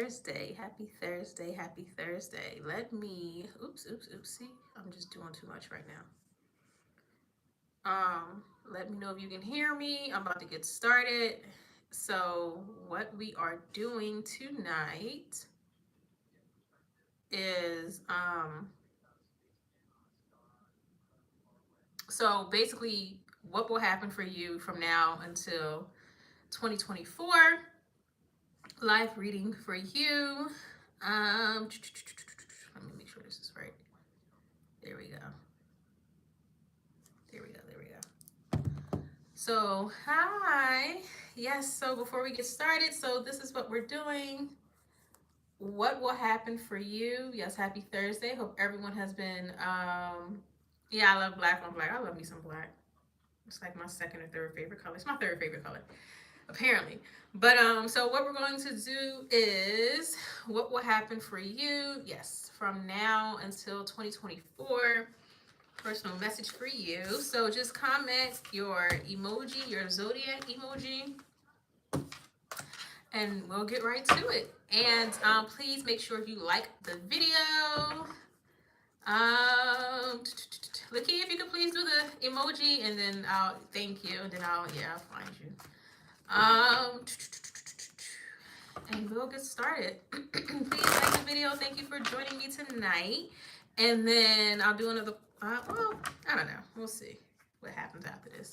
Thursday. Happy Thursday. Happy Thursday. Let me, oops. See, I'm just doing too much right now. Let me know if you can hear me. I'm about to get started. So, what we are doing tonight is, so basically, what will happen for you from now until 2024? Live reading for you. Let me make sure this is right. There we go. There we go. So, hi. Yes, so before we get started, so this is what we're doing. What will happen for you? Yes, happy Thursday. Hope everyone has been, yeah, I love black on black. I love me some black. It's like my second or third favorite color. It's my third favorite color, apparently. But so what we're going to do is what will happen for you? Yes, from now until 2024. Personal message for you. So just comment your emoji, your zodiac emoji, and we'll get right to it. And please make sure you like the video. Lakia, if you could please do the emoji, and then I'll thank you, and then I'll find you. And we'll get started. Please like the video. Thank you for joining me tonight. And then I'll do another. Well, I don't know. We'll see what happens after this.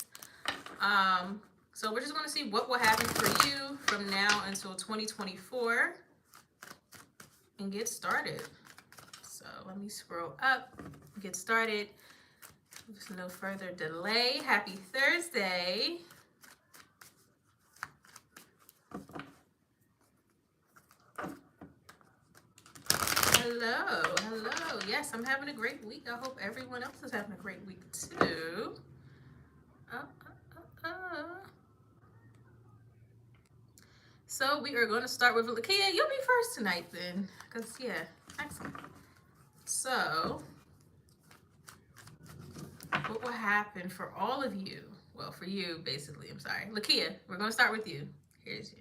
So we're just going to see what will happen for you from now until 2024 and get started. So let me scroll up, get started. There's no further delay. Happy Thursday. Hello. Yes, I'm having a great week. I hope everyone else is having a great week too. So we are going to start with Lakia. You'll be first tonight then, because excellent. So what will happen for all of you? Well, for you, basically. I'm sorry, Lakia. We're going to start with you. Here's you.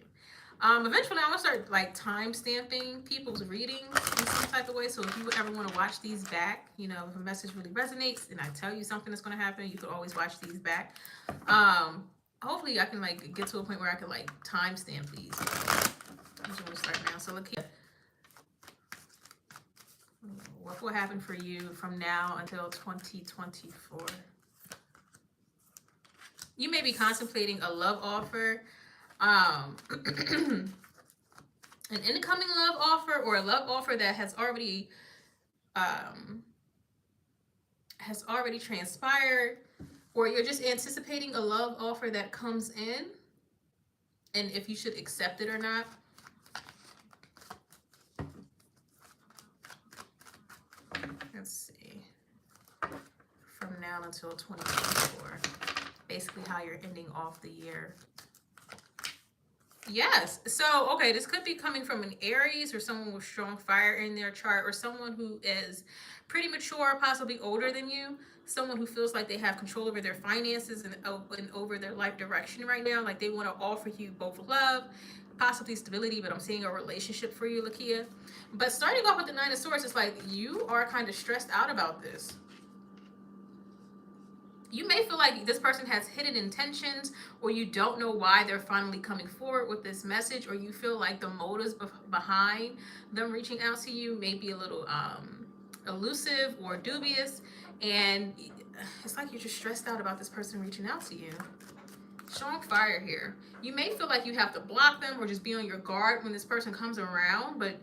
Eventually, I'm gonna start like time stamping people's readings in some type of way. So if you ever want to watch these back, if a message really resonates and I tell you something that's gonna happen, you could always watch these back. Hopefully, I can like get to a point where I can like time stamp these. I'm just gonna start now. So look here. What will happen for you from now until 2024? You may be contemplating a love offer. An incoming love offer or a love offer that has already transpired, or you're just anticipating a love offer that comes in and if you should accept it or not. Let's see. From now until 2024. Basically how you're ending off the year. Yes. So, okay, this could be coming from an Aries or someone with strong fire in their chart, or someone who is pretty mature, possibly older than you. Someone who feels like they have control over their finances and over their life direction right now. Like they want to offer you both love, possibly stability, but I'm seeing a relationship for you, Lakia. But starting off with the Nine of Swords, it's like you are kind of stressed out about this. You may feel like this person has hidden intentions, or you don't know why they're finally coming forward with this message, or you feel like the motives behind them reaching out to you may be a little elusive or dubious, and it's like you're just stressed out about this person reaching out to you. Strong fire here. You may feel like you have to block them or just be on your guard when this person comes around, but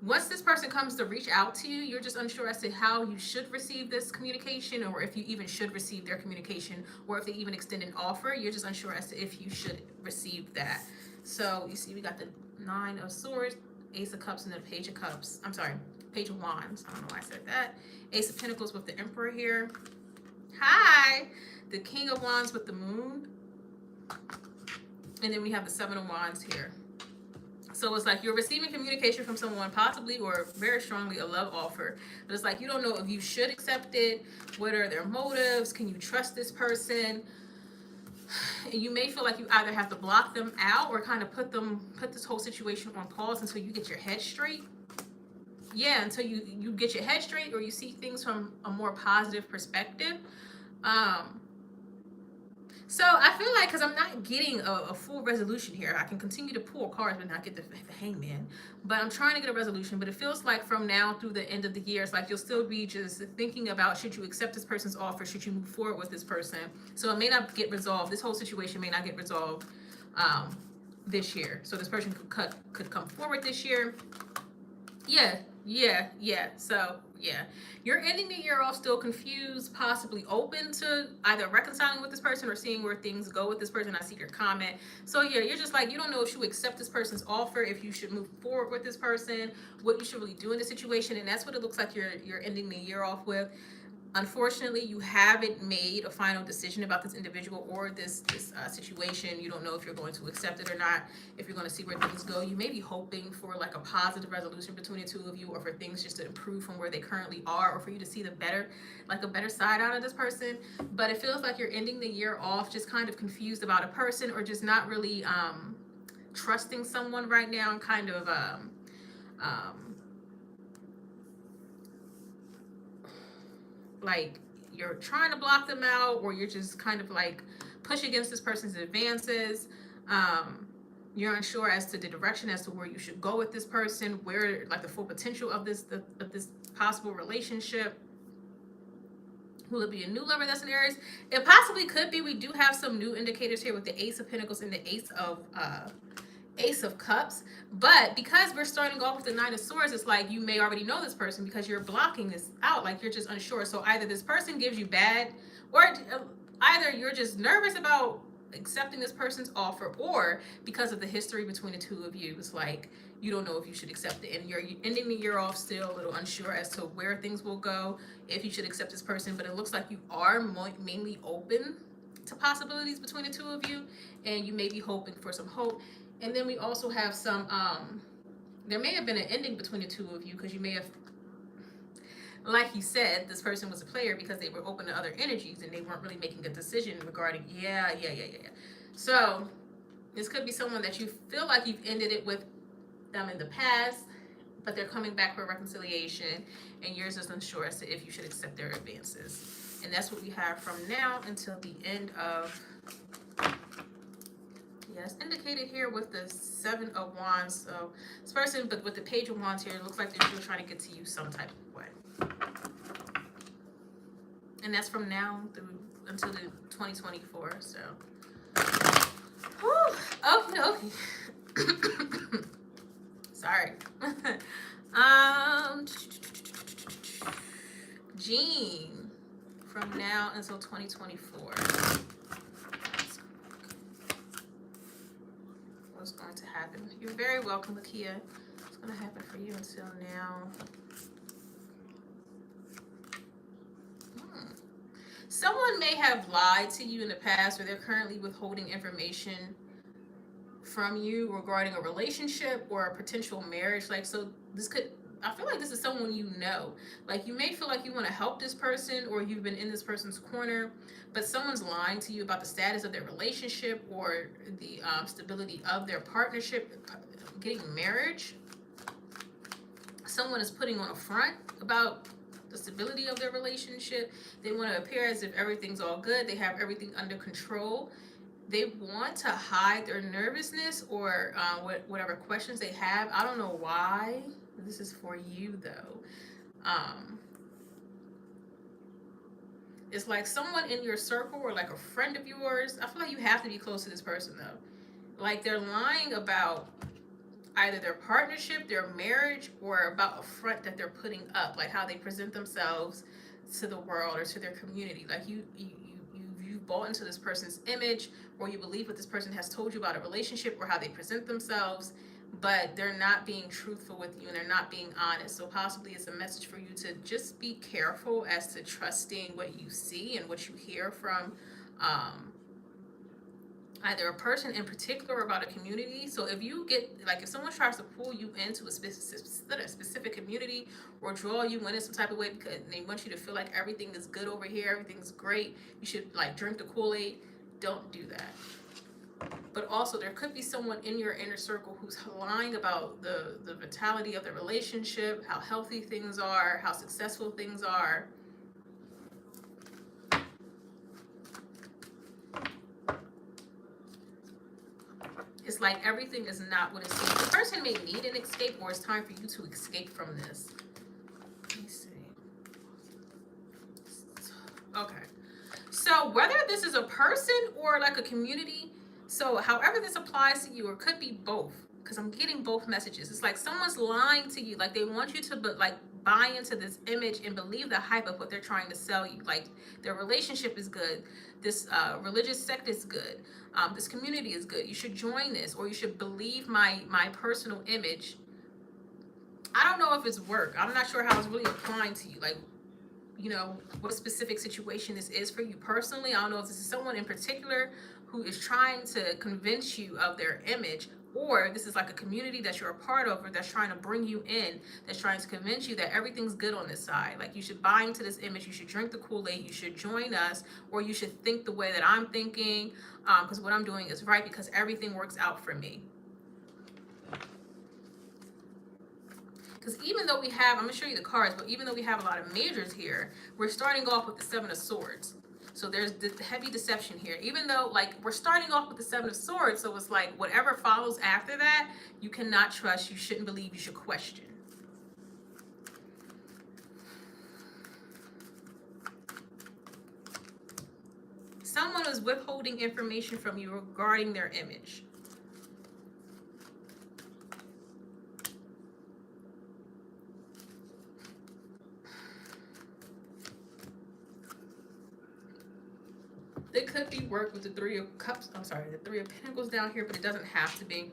once this person comes to reach out to you, you're just unsure as to how you should receive this communication, or if you even should receive their communication, or if they even extend an offer. You're just unsure as to if you should receive that. So you see we got the Nine of Swords, Ace of Cups, and the Page of Cups. I'm sorry, Page of Wands. I don't know why I said that. Ace of Pentacles with the Emperor here. Hi! The King of Wands with the Moon. And then we have the Seven of Wands here. So it's like you're receiving communication from someone, possibly or very strongly a love offer. But it's like you don't know if you should accept it. What are their motives? Can you trust this person? You may feel like you either have to block them out or kind of put this whole situation on pause until you get your head straight. Yeah, until you get your head straight, or you see things from a more positive perspective. um So I feel like, because I'm not getting a full resolution here, I can continue to pull cards but not get the hangman. But I'm trying to get a resolution. But it feels like from now through the end of the year, it's like you'll still be just thinking about, should you accept this person's offer? Should you move forward with this person? So it may not get resolved. This whole situation may not get resolved this year. So this person could come forward this year. Yeah. So, yeah. You're ending the year off still confused, possibly open to either reconciling with this person or seeing where things go with this person. I see your comment. So, yeah, you're just like, you don't know if you accept this person's offer, if you should move forward with this person, what you should really do in the situation. And that's what it looks like you're ending the year off with. Unfortunately, you haven't made a final decision about this individual or this situation. You don't know if you're going to accept it or not, if you're going to see where things go. You may be hoping for like a positive resolution between the two of you, or for things just to improve from where they currently are, or for you to see a better side out of this person. But it feels like you're ending the year off just kind of confused about a person, or just not really trusting someone right now, and kind of like you're trying to block them out, or you're just kind of like push against this person's advances. You're unsure as to the direction as to where you should go with this person, where like the full potential of this possible relationship. Will it be a new lover that's in Aries? It possibly could be. We do have some new indicators here with the Ace of Pentacles and the Ace of Cups. But because we're starting off with the Nine of Swords, it's like you may already know this person because you're blocking this out. Like you're just unsure. So either this person gives you bad, or either you're just nervous about accepting this person's offer, or because of the history between the two of you, it's like you don't know if you should accept it, and you're ending the year off still a little unsure as to where things will go, if you should accept this person. But it looks like you are mainly open to possibilities between the two of you, and you may be hoping for some hope. And then we also have some there may have been an ending between the two of you, because you may have, like you said, this person was a player because they were open to other energies and they weren't really making a decision regarding. Yeah. So this could be someone that you feel like you've ended it with them in the past, but they're coming back for a reconciliation, and you're just unsure as to if you should accept their advances. And that's what we have from now until the end of. Yes, indicated here with the Seven of Wands. So this person, but with the Page of Wands here, it looks like they're still trying to get to you some type of way. And that's from now through until the 2024. So, okay. Sorry. Jean, from now until 2024. What's going to happen? You're very welcome, Lakia. What's going to happen for you until now? Someone may have lied to you in the past, or they're currently withholding information from you regarding a relationship or a potential marriage. Like, so this could, I feel like this is someone you know. Like, you may feel like you want to help this person, or you've been in this person's corner, but someone's lying to you about the status of their relationship, or the stability of their partnership, getting marriage. Someone is putting on a front about the stability of their relationship. They want to appear as if everything's all good. They have everything under control. They want to hide their nervousness, or whatever questions they have. I don't know why. This is for you, though. It's like someone in your circle, or like a friend of yours. I feel like you have to be close to this person, though. Like, they're lying about either their partnership, their marriage, or about a front that they're putting up, like how they present themselves to the world or to their community. Like you bought into this person's image, or you believe what this person has told you about a relationship or how they present themselves, but they're not being truthful with you, and they're not being honest. So possibly it's a message for you to just be careful as to trusting what you see and what you hear from either a person in particular, about a community. So if you get, like, if someone tries to pull you into a specific community, or draw you in some type of way because they want you to feel like everything is good over here, everything's great, you should like drink the Kool-Aid, Don't do that. But also, there could be someone in your inner circle who's lying about the vitality of the relationship, how healthy things are, how successful things are. It's like everything is not what it seems. The person may need an escape, or it's time for you to escape from this. Let me see. Okay. So whether this is a person or like a community, so however this applies to you, or could be both, because I'm getting both messages. It's like someone's lying to you, like they want you to buy into this image and believe the hype of what they're trying to sell you. Like their relationship is good, this religious sect is good, this community is good. You should join this, or you should believe my personal image. I don't know if it's work. I'm not sure how it's really applying to you. Like, you know, what specific situation this is for you personally. I don't know if this is someone in particular who is trying to convince you of their image, or this is like a community that you're a part of, or that's trying to bring you in, that's trying to convince you that everything's good on this side. Like you should buy into this image, you should drink the Kool-Aid, you should join us, or you should think the way that I'm thinking, because what I'm doing is right, because everything works out for me. Because even though we have, I'm going to show you the cards, but even though we have a lot of majors here, we're starting off with the Seven of Swords. So there's the heavy deception here. Even though, like, we're starting off with the Seven of Swords, so it's like whatever follows after that, you cannot trust, you shouldn't believe, you should question. Someone is withholding information from you regarding their image. It could be work with the Three of Cups. I'm sorry, the Three of Pentacles down here, but it doesn't have to be.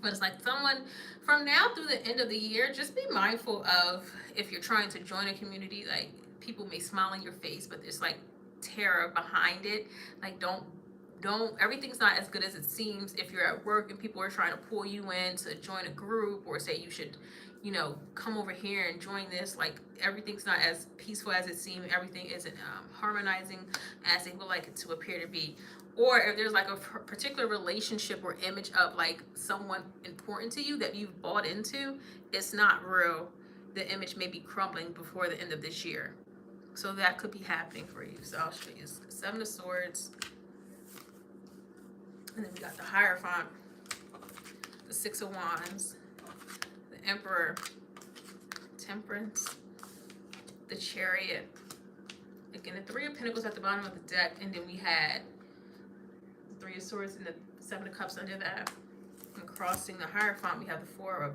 But it's like someone from now through the end of the year, just be mindful of if you're trying to join a community, like people may smile in your face, but there's like terror behind it. Like don't everything's not as good as it seems. If you're at work and people are trying to pull you in to join a group, or say you should, you know, come over here and join this, like everything's not as peaceful as it seems. Everything isn't harmonizing as they would like it to appear to be. Or if there's like a particular relationship or image of like someone important to you that you've bought into, it's not real. The image may be crumbling before the end of this year. So that could be happening for you. So I'll show you Seven of Swords. And then we got the Hierophant, the Six of Wands, the Emperor, Temperance, the Chariot. Again, the Three of Pentacles at the bottom of the deck, and then we had the Three of Swords and the Seven of Cups under that. And crossing the Hierophant, we have the Four of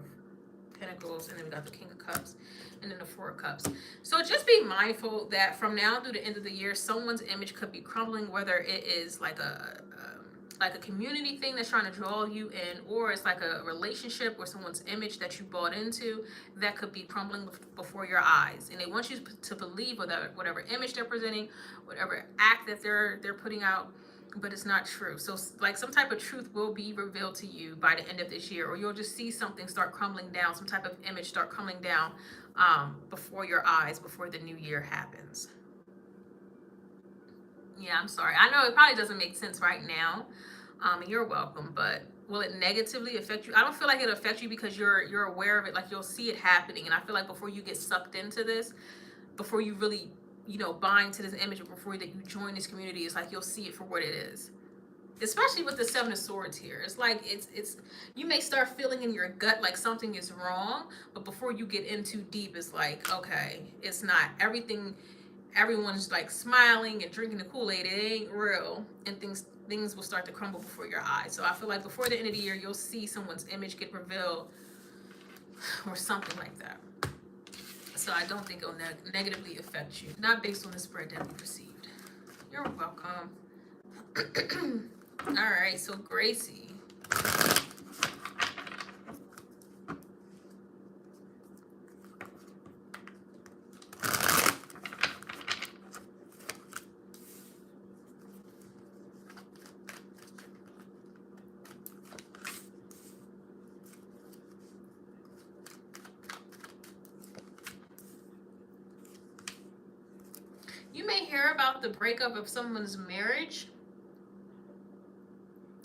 Pentacles, and then we got the King of Cups, and then the Four of Cups. So just be mindful that from now through the end of the year, someone's image could be crumbling, whether it is like a community thing that's trying to draw you in, or it's like a relationship or someone's image that you bought into that could be crumbling before your eyes. And they want you to believe whatever image they're presenting, whatever act that they're putting out, but it's not true. So like some type of truth will be revealed to you by the end of this year, or you'll just see something start crumbling down, some type of image start crumbling down before your eyes, before the new year happens. Yeah, I'm sorry. I know it probably doesn't make sense right now. You're welcome, but will it negatively affect you? I don't feel like it'll affect you because you're aware of it. Like you'll see it happening, and I feel like before you get sucked into this, before you really, you know, buy into this image, or before that you join this community, it's like you'll see it for what it is. Especially with the Seven of Swords here, it's like it's you may start feeling in your gut like something is wrong, but before you get in too deep, it's like, okay, it's not everything. Everyone's like smiling and drinking the Kool-Aid. It ain't real, and things will start to crumble before your eyes. So I feel like before the end of the year, you'll see someone's image get revealed or something like that. So I don't think it'll negatively affect you, not based on the spread that we received. You're welcome. All right, so Gracie. You may hear about the breakup of someone's marriage,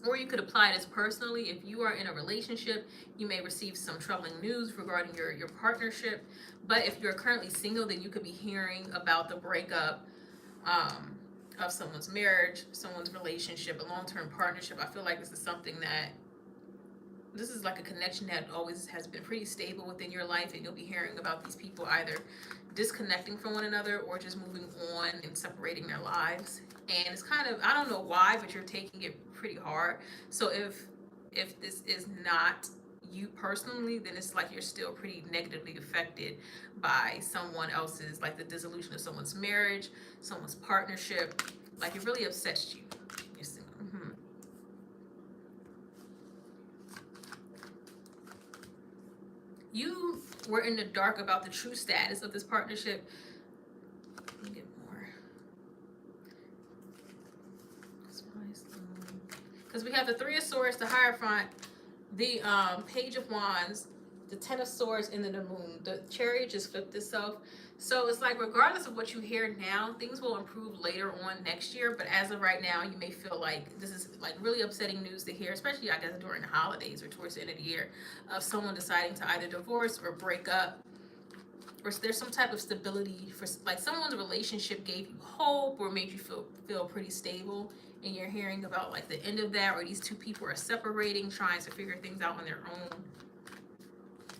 Or you could apply this personally. If you are in a relationship, you may receive some troubling news regarding your partnership. But if you're currently single, then you could be hearing about the breakup of someone's marriage, someone's relationship, a long-term partnership. I feel like this is something that this is like a connection that always has been pretty stable within your life, and you'll be hearing about these people either disconnecting from one another or just moving on and separating their lives. And it's kind of, I don't know why, but you're taking it pretty hard. So if this is not you personally, then it's like you're still pretty negatively affected by someone else's, like the dissolution of someone's marriage, someone's partnership. Like it really upsets you. You're saying, you were in the dark about the true status of this partnership. Let me get more. Because we have the Three of Swords, the Hierophant, the Page of Wands, the Ten of Swords, and then the Moon. The Chariot just flipped itself. So it's like, regardless of what you hear now, things will improve later on next year. But as of right now, you may feel like this is like really upsetting news to hear, especially I guess during the holidays or towards the end of the year, of someone deciding to either divorce or break up. Or there's some type of stability for, like, someone's relationship gave you hope or made you feel pretty stable, and you're hearing about like the end of that, or these two people are separating, trying to figure things out on their own,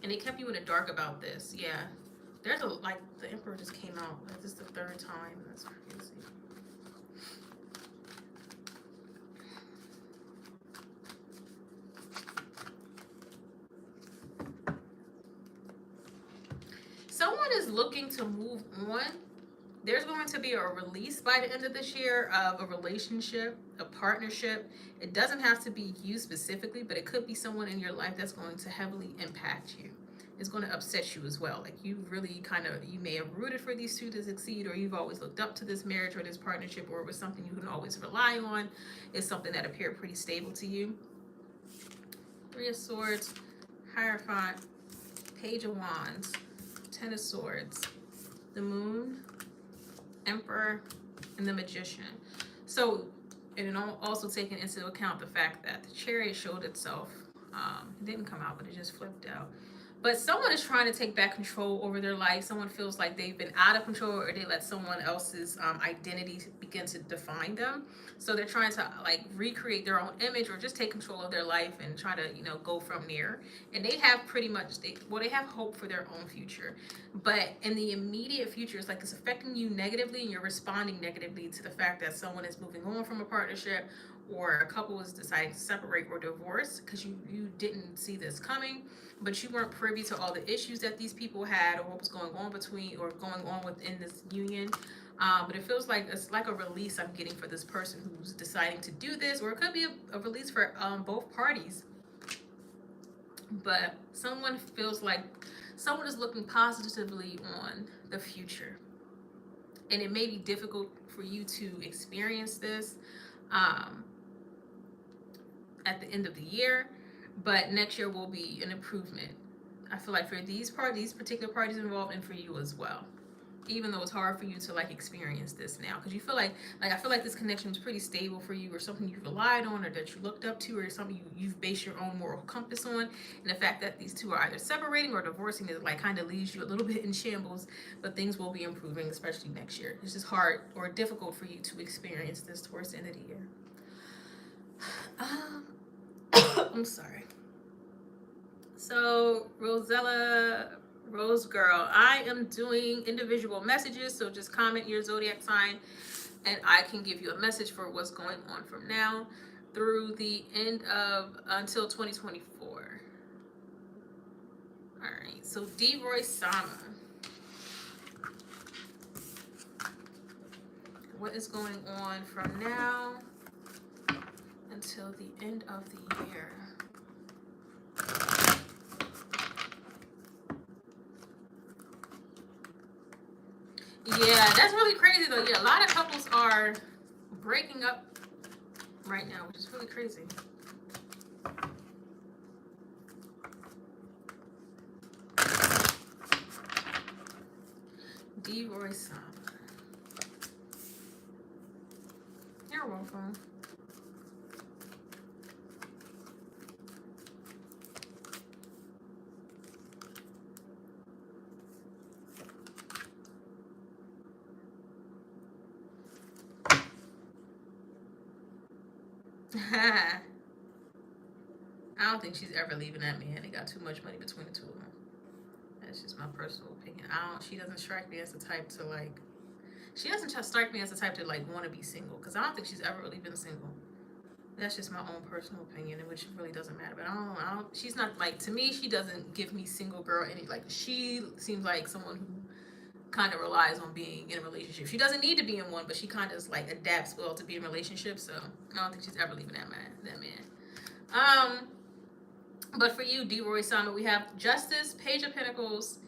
and they kept you in the dark about this. Yeah, there's a, like, the Emperor just came out. This is the third time. That's crazy. Someone is looking to move on. There's going to be a release by the end of this year of a relationship, a partnership. It doesn't have to be you specifically, but it could be someone in your life that's going to heavily impact you. It's going to upset you as well. Like, you really you may have rooted for these two to succeed, or you've always looked up to this marriage or this partnership, or it was something you can always rely on. It's something that appeared pretty stable to you. Three of Swords, Hierophant, Page of Wands, Ten of Swords, the Moon, Emperor, and the Magician. So, and also taking into account the fact that the Chariot showed itself. It didn't come out, but it just flipped out. But someone is trying to take back control over their life. Someone feels like they've been out of control, or they let someone else's identity begin to define them. So they're trying to like recreate their own image, or just take control of their life and try to, go from there. And they have pretty much, they have hope for their own future. But in the immediate future, it's like it's affecting you negatively, and you're responding negatively to the fact that someone is moving on from a partnership, or a couple is deciding to separate or divorce, because you didn't see this coming, but you weren't privy to all the issues that these people had, or what was going on within this union. But it feels like it's like a release I'm getting for this person who's deciding to do this, or it could be a release for both parties. But someone feels like someone is looking positively on the future, and it may be difficult for you to experience this at the end of the year, but next year will be an improvement. I feel like for these particular parties involved, and for you as well, even though it's hard for you to like experience this now, because you feel like I feel like this connection is pretty stable for you, or something you relied on, or that you looked up to, or something you've based your own moral compass on. And the fact that these two are either separating or divorcing is like kind of leaves you a little bit in shambles. But things will be improving, especially next year. It's just hard or difficult for you to experience this towards the end of the year. I'm sorry. So Rosella Rose Girl, I am doing individual messages, so just comment your zodiac sign and I can give you a message for what's going on from now through the end of until 2024. All right, so D. Roy Sama, what is going on from now until the end of the year? Yeah, that's really crazy though. Yeah, a lot of couples are breaking up right now, which is really crazy. D. Roy Sama. You're welcome. I don't think she's ever leaving that man. They got too much money between the two of them. That's just my personal opinion. She doesn't strike me as the type to like, she doesn't just strike me as the type to like want to be single, because I don't think she's ever really been single. That's just my own personal opinion, which really doesn't matter. But I don't, she's not like, to me, she doesn't give me single girl any, like, she seems like someone who kind of relies on being in a relationship. She doesn't need to be in one, but she kind of like adapts well to be in relationships. So I don't think she's ever leaving that man. But for you, D. Roy Sama, we have Justice, Page of Pentacles,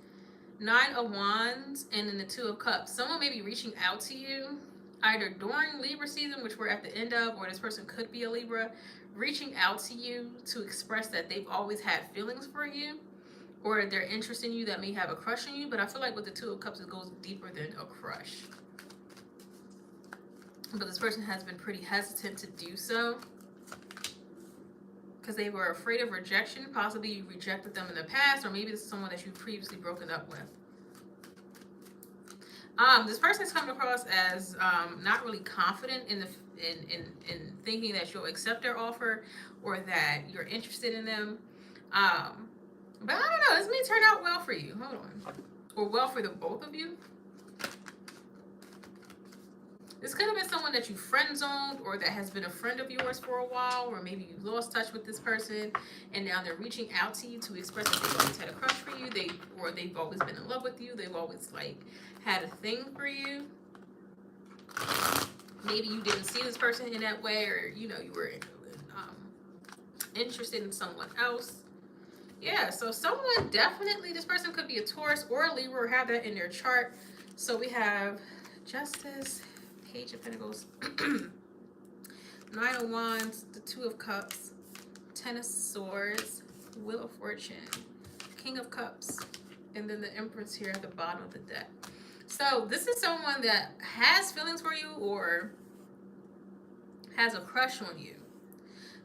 Nine of Wands, and then the Two of Cups. Someone may be reaching out to you either during Libra season, which we're at the end of, or this person could be a Libra, reaching out to you to express that they've always had feelings for you, or they're interested in you, that may have a crush on you. But I feel like with the Two of Cups, it goes deeper than a crush. But this person has been pretty hesitant to do so because they were afraid of rejection. Possibly you rejected them in the past, or maybe this is someone that you've previously broken up with. This person is coming across as not really confident in thinking that you'll accept their offer or that you're interested in them. But I don't know. This may turn out well for you. Hold on. Or well for the both of you. This could have been someone that you friend zoned, or that has been a friend of yours for a while, or maybe you lost touch with this person and now they're reaching out to you to express that they've always had a crush for you, they've always been in love with you, they've always like had a thing for you. Maybe you didn't see this person in that way, or you were interested in someone else. Yeah, so someone definitely, this person could be a Taurus or a Libra, or have that in their chart. So we have Justice, Page of Pentacles, Nine of Wands, the Two of Cups, Ten of Swords, Wheel of Fortune, King of Cups, and then the Empress here at the bottom of the deck. So this is someone that has feelings for you or has a crush on you,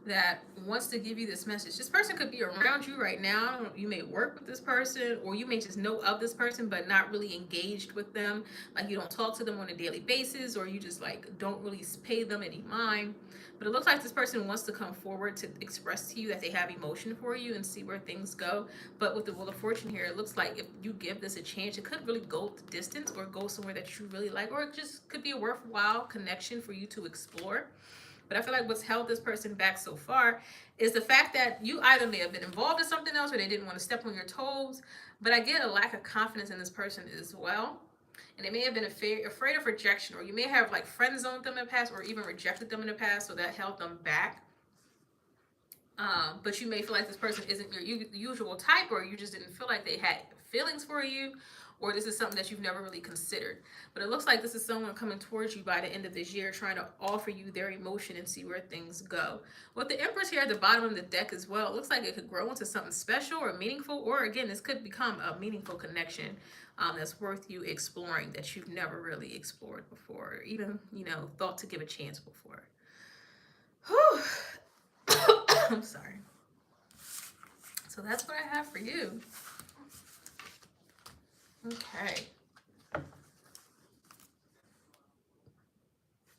that wants to give you this message. This person could be around you right now. You may work with this person, or you may just know of this person but not really engaged with them. Like you don't talk to them on a daily basis, or you just like don't really pay them any mind. But it looks like this person wants to come forward to express to you that they have emotion for you and see where things go. But with the Wheel of Fortune here, it looks like if you give this a chance, it could really go the distance or go somewhere that you really like, or it just could be a worthwhile connection for you to explore. But I feel like what's held this person back so far is the fact that you either may have been involved in something else, or they didn't want to step on your toes. But I get a lack of confidence in this person as well. And they may have been afraid of rejection, or you may have like friend zoned them in the past, or even rejected them in the past, so that held them back. But you may feel like this person isn't your usual type, or you just didn't feel like they had feelings for you, or this is something that you've never really considered. But it looks like this is someone coming towards you by the end of this year, trying to offer you their emotion and see where things go. With the Empress here at the bottom of the deck as well, it looks like it could grow into something special or meaningful, or again, this could become a meaningful connection that's worth you exploring, that you've never really explored before, or even, thought to give a chance before. Whew. I'm sorry. So that's what I have for you. Okay.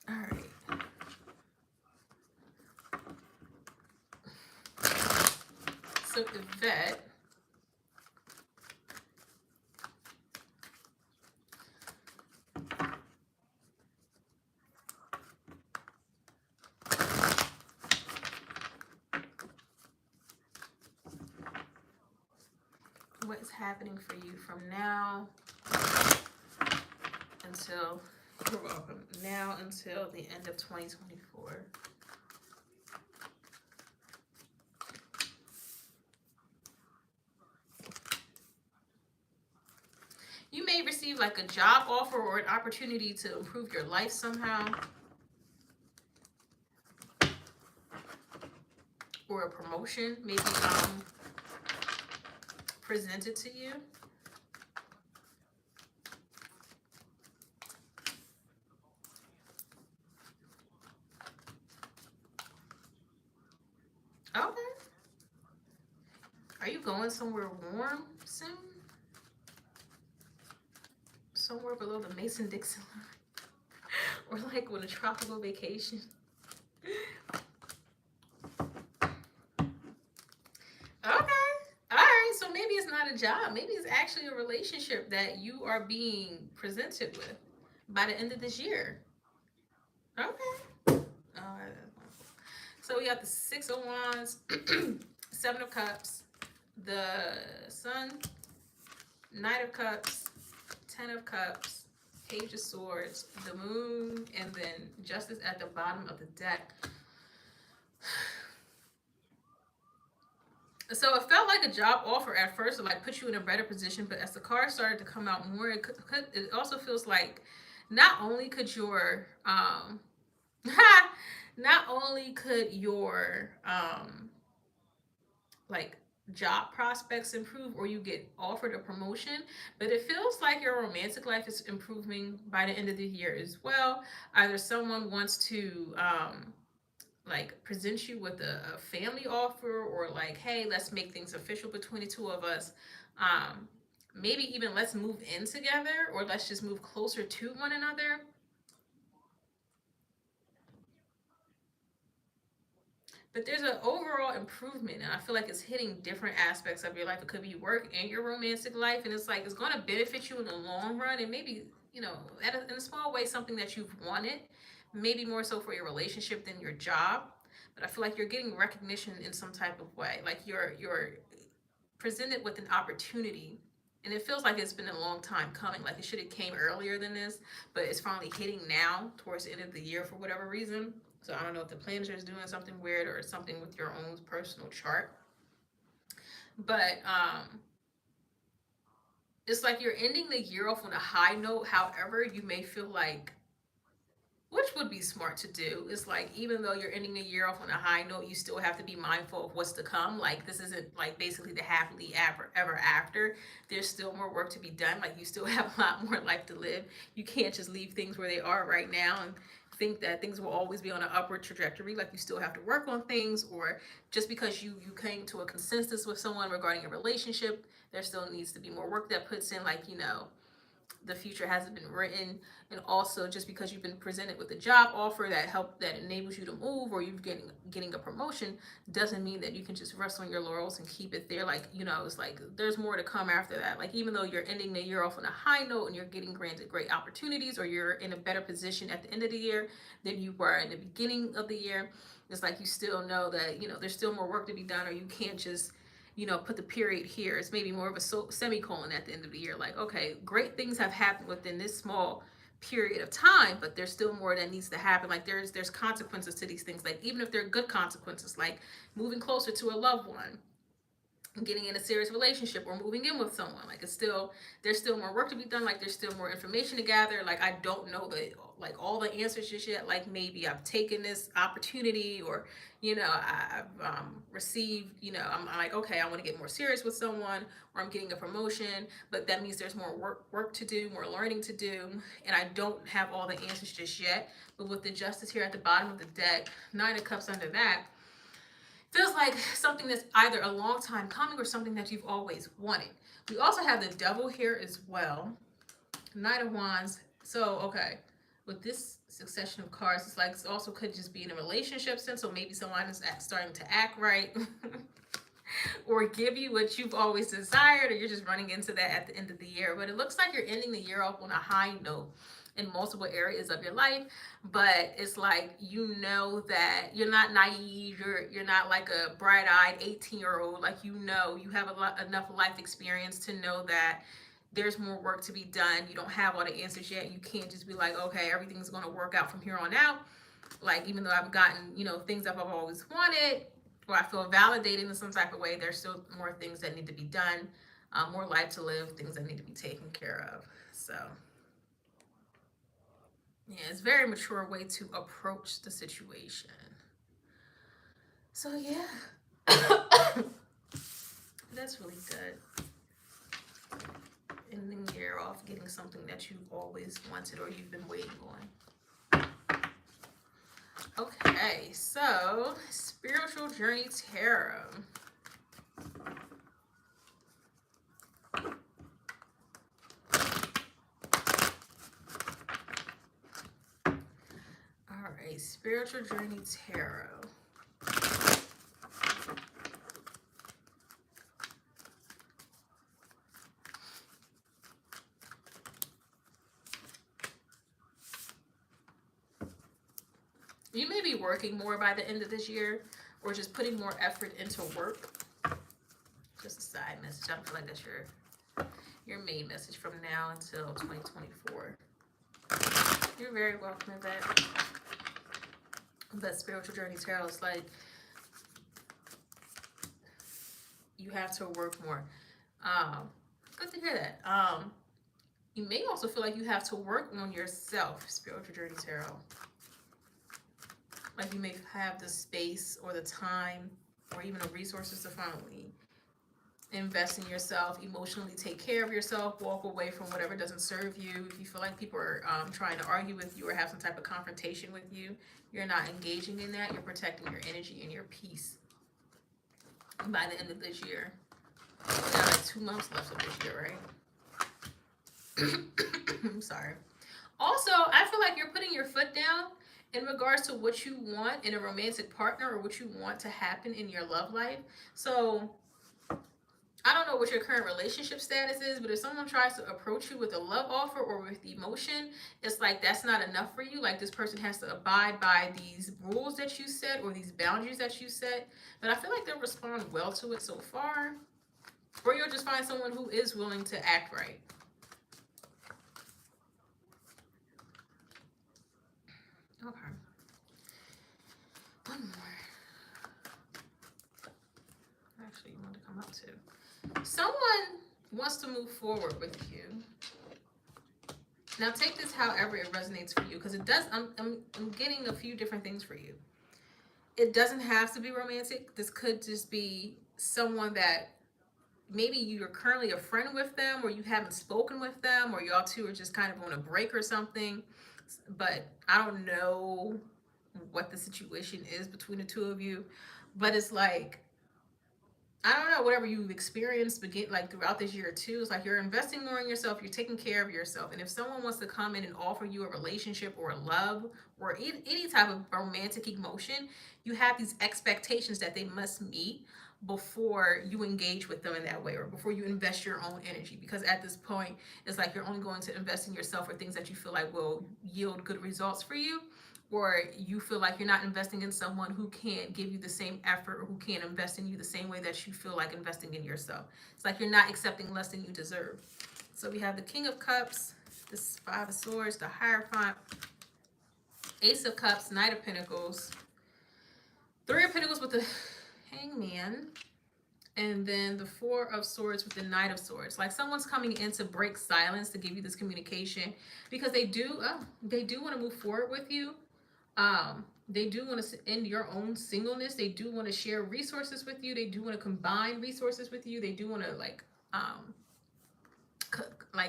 All right. So Yvette, what is happening for you from now until, you're welcome, now until the end of 2024? You may receive like a job offer or an opportunity to improve your life somehow, or a promotion maybe presented to you. Okay. Are you going somewhere warm soon? Somewhere below the Mason-Dixon line? Or like on a tropical vacation? a job. Maybe it's actually a relationship that you are being presented with by the end of this year. Okay. All right. So we got the Six of Wands, Seven of Cups, the Sun, Knight of Cups, Ten of Cups, Page of Swords, the Moon, and then Justice at the bottom of the deck. So it felt like a job offer at first to like put you in a better position, but as the cards started to come out more, it also feels like not only could your not only could your like job prospects improve or you get offered a promotion, but it feels like your romantic life is improving by the end of the year as well. Either someone wants to like present you with a family offer, or like, hey, let's make things official between the two of us. Maybe even let's move in together, or let's just move closer to one another. But there's an overall improvement, and I feel like it's hitting different aspects of your life. It could be work and your romantic life, and it's like it's going to benefit you in the long run, and maybe, you know, in a small way, something that you've wanted, maybe more so for your relationship than your job. But I feel like you're getting recognition in some type of way, like you're presented with an opportunity, and it feels like it's been a long time coming. Like it should have came earlier than this, but it's finally hitting now towards the end of the year for whatever reason. So I don't know if the planner is doing something weird or something with your own personal chart. But it's like you're ending the year off on a high note. However, you may feel like, which would be smart to do, is like, even though you're ending the year off on a high note, you still have to be mindful of what's to come. Like this isn't like basically the happily ever after. There's still more work to be done. Like you still have a lot more life to live. You can't just leave things where they are right now and think that things will always be on an upward trajectory. Like you still have to work on things, or just because you came to a consensus with someone regarding a relationship, there still needs to be more work that puts in, like, you know, the future hasn't been written. And also, just because you've been presented with a job offer that enables you to move, or you're getting a promotion, doesn't mean that you can just rest on your laurels and keep it there. Like, you know, it's like there's more to come after that. Like even though you're ending the year off on a high note and you're getting granted great opportunities, or you're in a better position at the end of the year than you were in the beginning of the year, it's like you still know that, you know, there's still more work to be done, or you can't just, you know, put the period here. It's maybe more of a semicolon at the end of the year. Like, okay, great things have happened within this small period of time, but there's still more that needs to happen. Like there's consequences to these things. Like even if they're good consequences, like moving closer to a loved one, getting in a serious relationship, or moving in with someone. Like it's still, there's still more work to be done. Like there's still more information to gather. Like I don't know like all the answers just yet. Like maybe I've taken this opportunity, or, you know, I've received, you know, I'm like, okay, I want to get more serious with someone, or I'm getting a promotion, but that means there's more work to do, more learning to do, and I don't have all the answers just yet. But with the Justice here at the bottom of the deck, Nine of Cups under that, feels like something that's either a long time coming or something that you've always wanted. We also have the Devil here as well. Knight of Wands. So, okay, with this succession of cards, it's like it also could just be in a relationship sense. So maybe someone is starting to act right or give you what you've always desired, or you're just running into that at the end of the year. But it looks like you're ending the year off on a high note in multiple areas of your life. But it's like, you know, that you're not naive, you're not like a bright-eyed 18-year-old. Like, you know, you have enough life experience to know that there's more work to be done. You don't have all the answers yet. You can't just be like, okay, everything's going to work out from here on out. Like, even though I've gotten, you know, things that I've always wanted, or I feel validated in some type of way, there's still more things that need to be done, more life to live, things that need to be taken care of. So yeah, it's a very mature way to approach the situation. So yeah, that's really good. Ending the year off getting something that you've always wanted, or you've been waiting on. Okay, so Spiritual Journey Tarot. All right, Spiritual Journey Tarot. You may be working more by the end of this year, or just putting more effort into work. Just a side message. I feel like that's your main message from now until 2024. You're very welcome to that. That spiritual journey tarot is like you have to work more. Good to hear that. You may also feel like you have to work on yourself, spiritual journey tarot. Like you may have the space or the time or even the resources to finally invest in yourself, emotionally take care of yourself, walk away from whatever doesn't serve you. If you feel like people are trying to argue with you or have some type of confrontation with you, you're not engaging in that. You're protecting your energy and your peace by the end of this year. We got like 2 months left of this year, right? I'm sorry. Also, I feel like you're putting your foot down in regards to what you want in a romantic partner or what you want to happen in your love life. So I don't know what your current relationship status is, but if someone tries to approach you with a love offer or with emotion, it's like that's not enough for you. Like this person has to abide by these rules that you set or these boundaries that you set. But I feel like they'll respond well to it so far. Or you'll just find someone who is willing to act right. Okay. One more. Actually, you want to come up too. Someone wants to move forward with you. Now take this however it resonates for you, because it does. I'm getting a few different things for you. It doesn't have to be romantic. This could just be someone that maybe you're currently a friend with them, or you haven't spoken with them, or y'all two are just kind of on a break or something. But I don't know what the situation is between the two of you. But it's like, I don't know, whatever you've experienced like throughout this year too, it's like you're investing more in yourself, you're taking care of yourself. And if someone wants to come in and offer you a relationship or a love or any type of romantic emotion, you have these expectations that they must meet before you engage with them in that way, or before you invest your own energy. Because at this point, it's like you're only going to invest in yourself for things that you feel like will yield good results for you, or you feel like you're not investing in someone who can't give you the same effort or who can't invest in you the same way that you feel like investing in yourself. It's like you're not accepting less than you deserve. So we have the King of Cups, this Five of Swords, the Hierophant, Ace of Cups, Knight of Pentacles, Three of Pentacles with the Hangman, and then the Four of Swords with the Knight of Swords. Like someone's coming in to break silence, to give you this communication, because they do want to move forward with you. They do want to end your own singleness. They do want to share resources with you. They do want to combine resources with you. They do want to like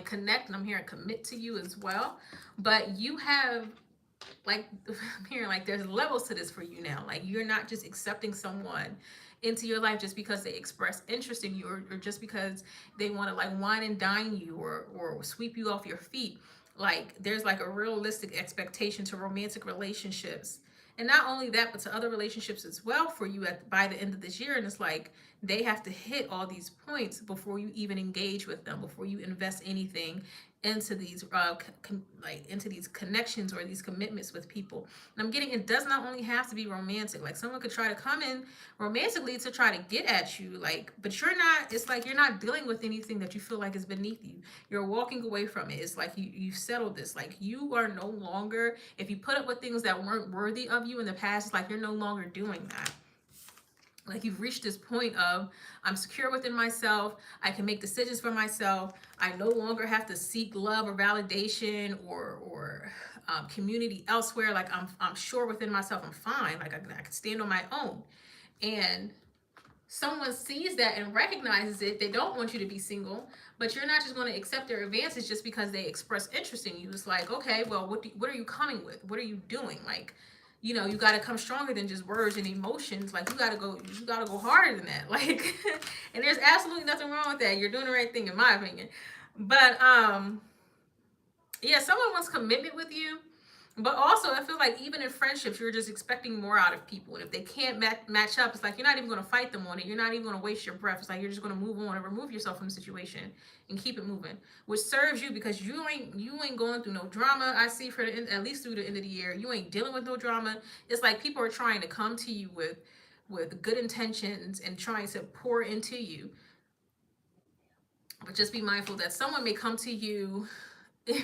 connect, and I'm hearing commit to you as well. But you have like, I'm hearing like there's levels to this for you now. Like you're not just accepting someone into your life just because they express interest in you, or just because they want to like wine and dine you, or sweep you off your feet. Like there's like a realistic expectation to romantic relationships, and not only that, but to other relationships as well for you by the end of this year. And it's like they have to hit all these points before you even engage with them, before you invest anything into these into these connections or these commitments with people. And I'm getting, it does not only have to be romantic. Like someone could try to come in romantically to try to get at you, like, but you're not, it's like you're not dealing with anything that you feel like is beneath you. You're walking away from it. It's like you've settled this. Like you are no longer, if you put up with things that weren't worthy of you in the past, it's like you're no longer doing that. Like you've reached this point of, I'm secure within myself. I can make decisions for myself. I no longer have to seek love or validation or community elsewhere. Like I'm sure within myself. I'm fine. Like I can stand on my own. And someone sees that and recognizes it. They don't want you to be single, but you're not just going to accept their advances just because they express interest in you. It's like, okay, well, what are you coming with? What are you doing? Like, you know, you got to come stronger than just words and emotions. Like you got to go harder than that. Like, and there's absolutely nothing wrong with that. You're doing the right thing in my opinion. But yeah, someone wants commitment with you. But also, I feel like even in friendships, you're just expecting more out of people. And if they can't match up, it's like you're not even going to fight them on it. You're not even going to waste your breath. It's like you're just going to move on and remove yourself from the situation and keep it moving, which serves you because you ain't going through no drama. I see for at least through the end of the year, you ain't dealing with no drama. It's like people are trying to come to you with good intentions and trying to pour into you. But just be mindful that someone may come to you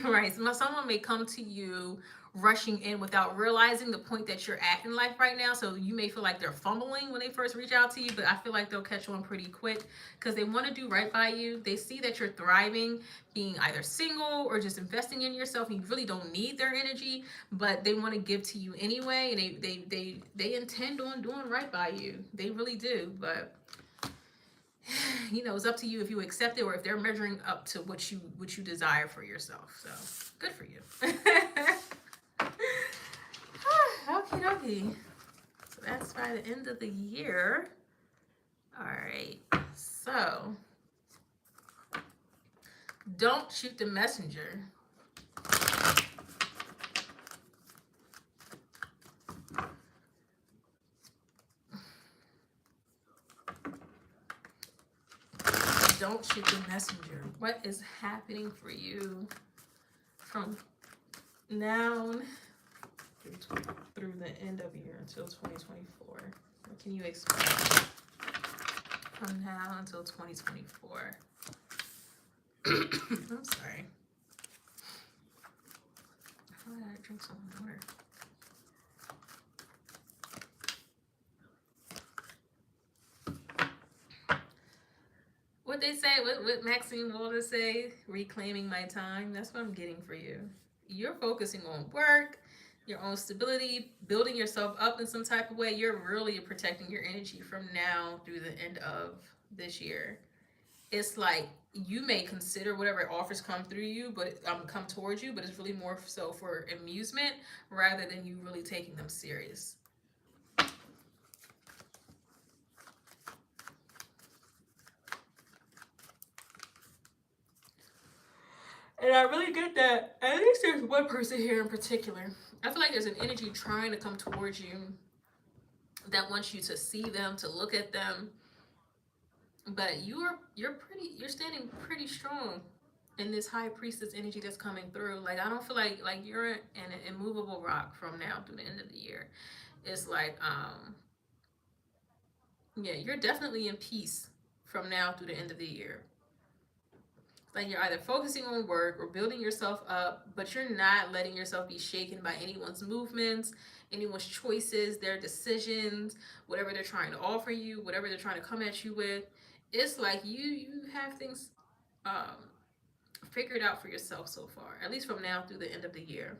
right. Someone may come to you rushing in without realizing the point that you're at in life right now. So you may feel like they're fumbling when they first reach out to you, but I feel like they'll catch on pretty quick because they want to do right by you. They see that you're thriving, being either single or just investing in yourself. And you really don't need their energy, but they want to give to you anyway. And they intend on doing right by you. They really do. But it's up to you if you accept it or if they're measuring up to what you desire for yourself. So good for you. Okie dokie. So that's by the end of the year. All right. So don't shoot the messenger. Don't shoot the messenger. What is happening for you from now through the end of the year until 2024? What can you expect from now until 2024? I'm sorry. How did I drink some water? What they say, what Maxine Walter say, reclaiming my time. That's what I'm getting for you. You're focusing on work, your own stability, building yourself up in some type of way. You're really protecting your energy from now through the end of this year. It's like you may consider whatever offers come through you, but come towards you, but it's really more so for amusement rather than you really taking them serious. And I really get that. At least there's one person here in particular. I feel like there's an energy trying to come towards you that wants you to see them, to look at them. But you're standing pretty strong in this high priestess energy that's coming through. Like I don't feel like you're an immovable rock from now through the end of the year. It's like yeah, you're definitely in peace from now through the end of the year. Like you're either focusing on work or building yourself up, but you're not letting yourself be shaken by anyone's movements, anyone's choices, their decisions, whatever they're trying to offer you, whatever they're trying to come at you with. It's like you have things um, figured out for yourself so far, at least from now through the end of the year.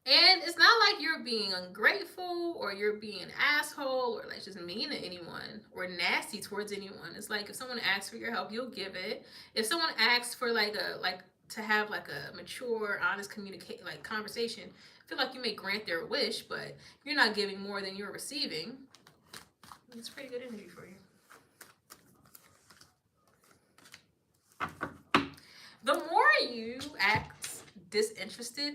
And it's not like you're being ungrateful or you're being an asshole or like just mean to anyone or nasty towards anyone. It's like if someone asks for your help, you'll give it. If someone asks for like to have like a mature, honest communicate like conversation, I feel like you may grant their wish, but you're not giving more than you're receiving. It's pretty good energy for you. The more you act disinterested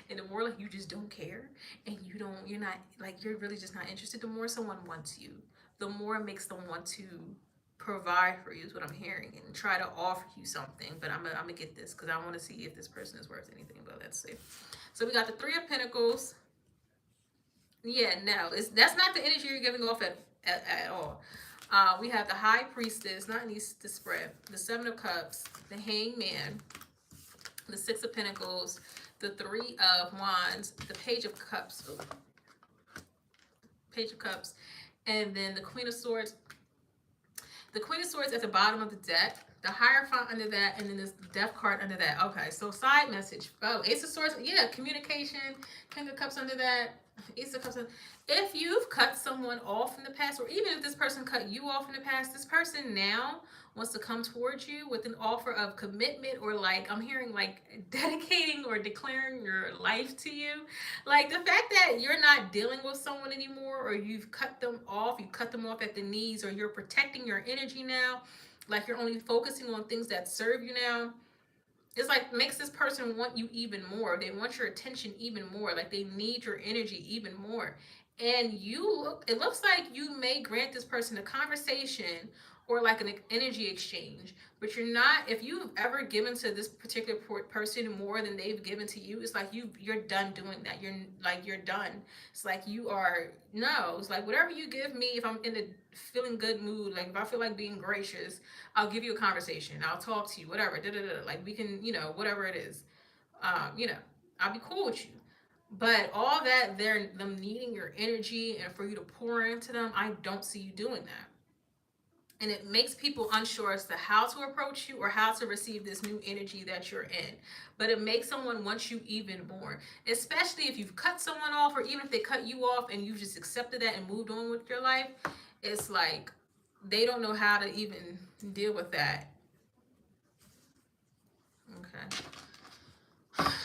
and the more like you just don't care and you're not like you're really just not interested, the more someone wants you, the more it makes them want to provide for you is what I'm hearing and try to offer you something. But I'm gonna get this because I want to see if this person is worth anything. But let's see. So we got the Three of Pentacles. Yeah, no, that's not the energy you're giving off at all. We have the High Priestess, not needs to spread, the Seven of Cups, the Hangman, the Six of Pentacles, the Three of Wands, the Page of Cups, Page of Cups, and then the Queen of Swords. The Queen of Swords at the bottom of the deck, the Hierophant under that, and then this Death card under that. Okay, so side message. Oh, Ace of Swords, yeah, communication. King of Cups under that. Ace of Cups. If you've cut someone off in the past, or even if this person cut you off in the past, this person now wants to come towards you with an offer of commitment, or like I'm hearing like dedicating or declaring your life to you. Like the fact that you're not dealing with someone anymore, or you've cut them off, you cut them off at the knees, or you're protecting your energy now, like you're only focusing on things that serve you now. it's like makes this person want you even more. They want your attention even more. Like they need your energy even more. And it looks like you may grant this person a conversation or like an energy exchange, but you're not. If you've ever given to this particular person more than they've given to you, it's like you're done doing that. You're done. It's like you are no. It's like whatever you give me, if I'm in a feeling good mood, like if I feel like being gracious, I'll give you a conversation. I'll talk to you, whatever. Da, da, da. Like we can, whatever it is. You know, I'll be cool with you. But all that they're them needing your energy and for you to pour into them, I don't see you doing that. And it makes people unsure as to how to approach you or how to receive this new energy that you're in. But it makes someone want you even more, especially if you've cut someone off or even if they cut you off and you just accepted that and moved on with your life. It's like they don't know how to even deal with that. Okay.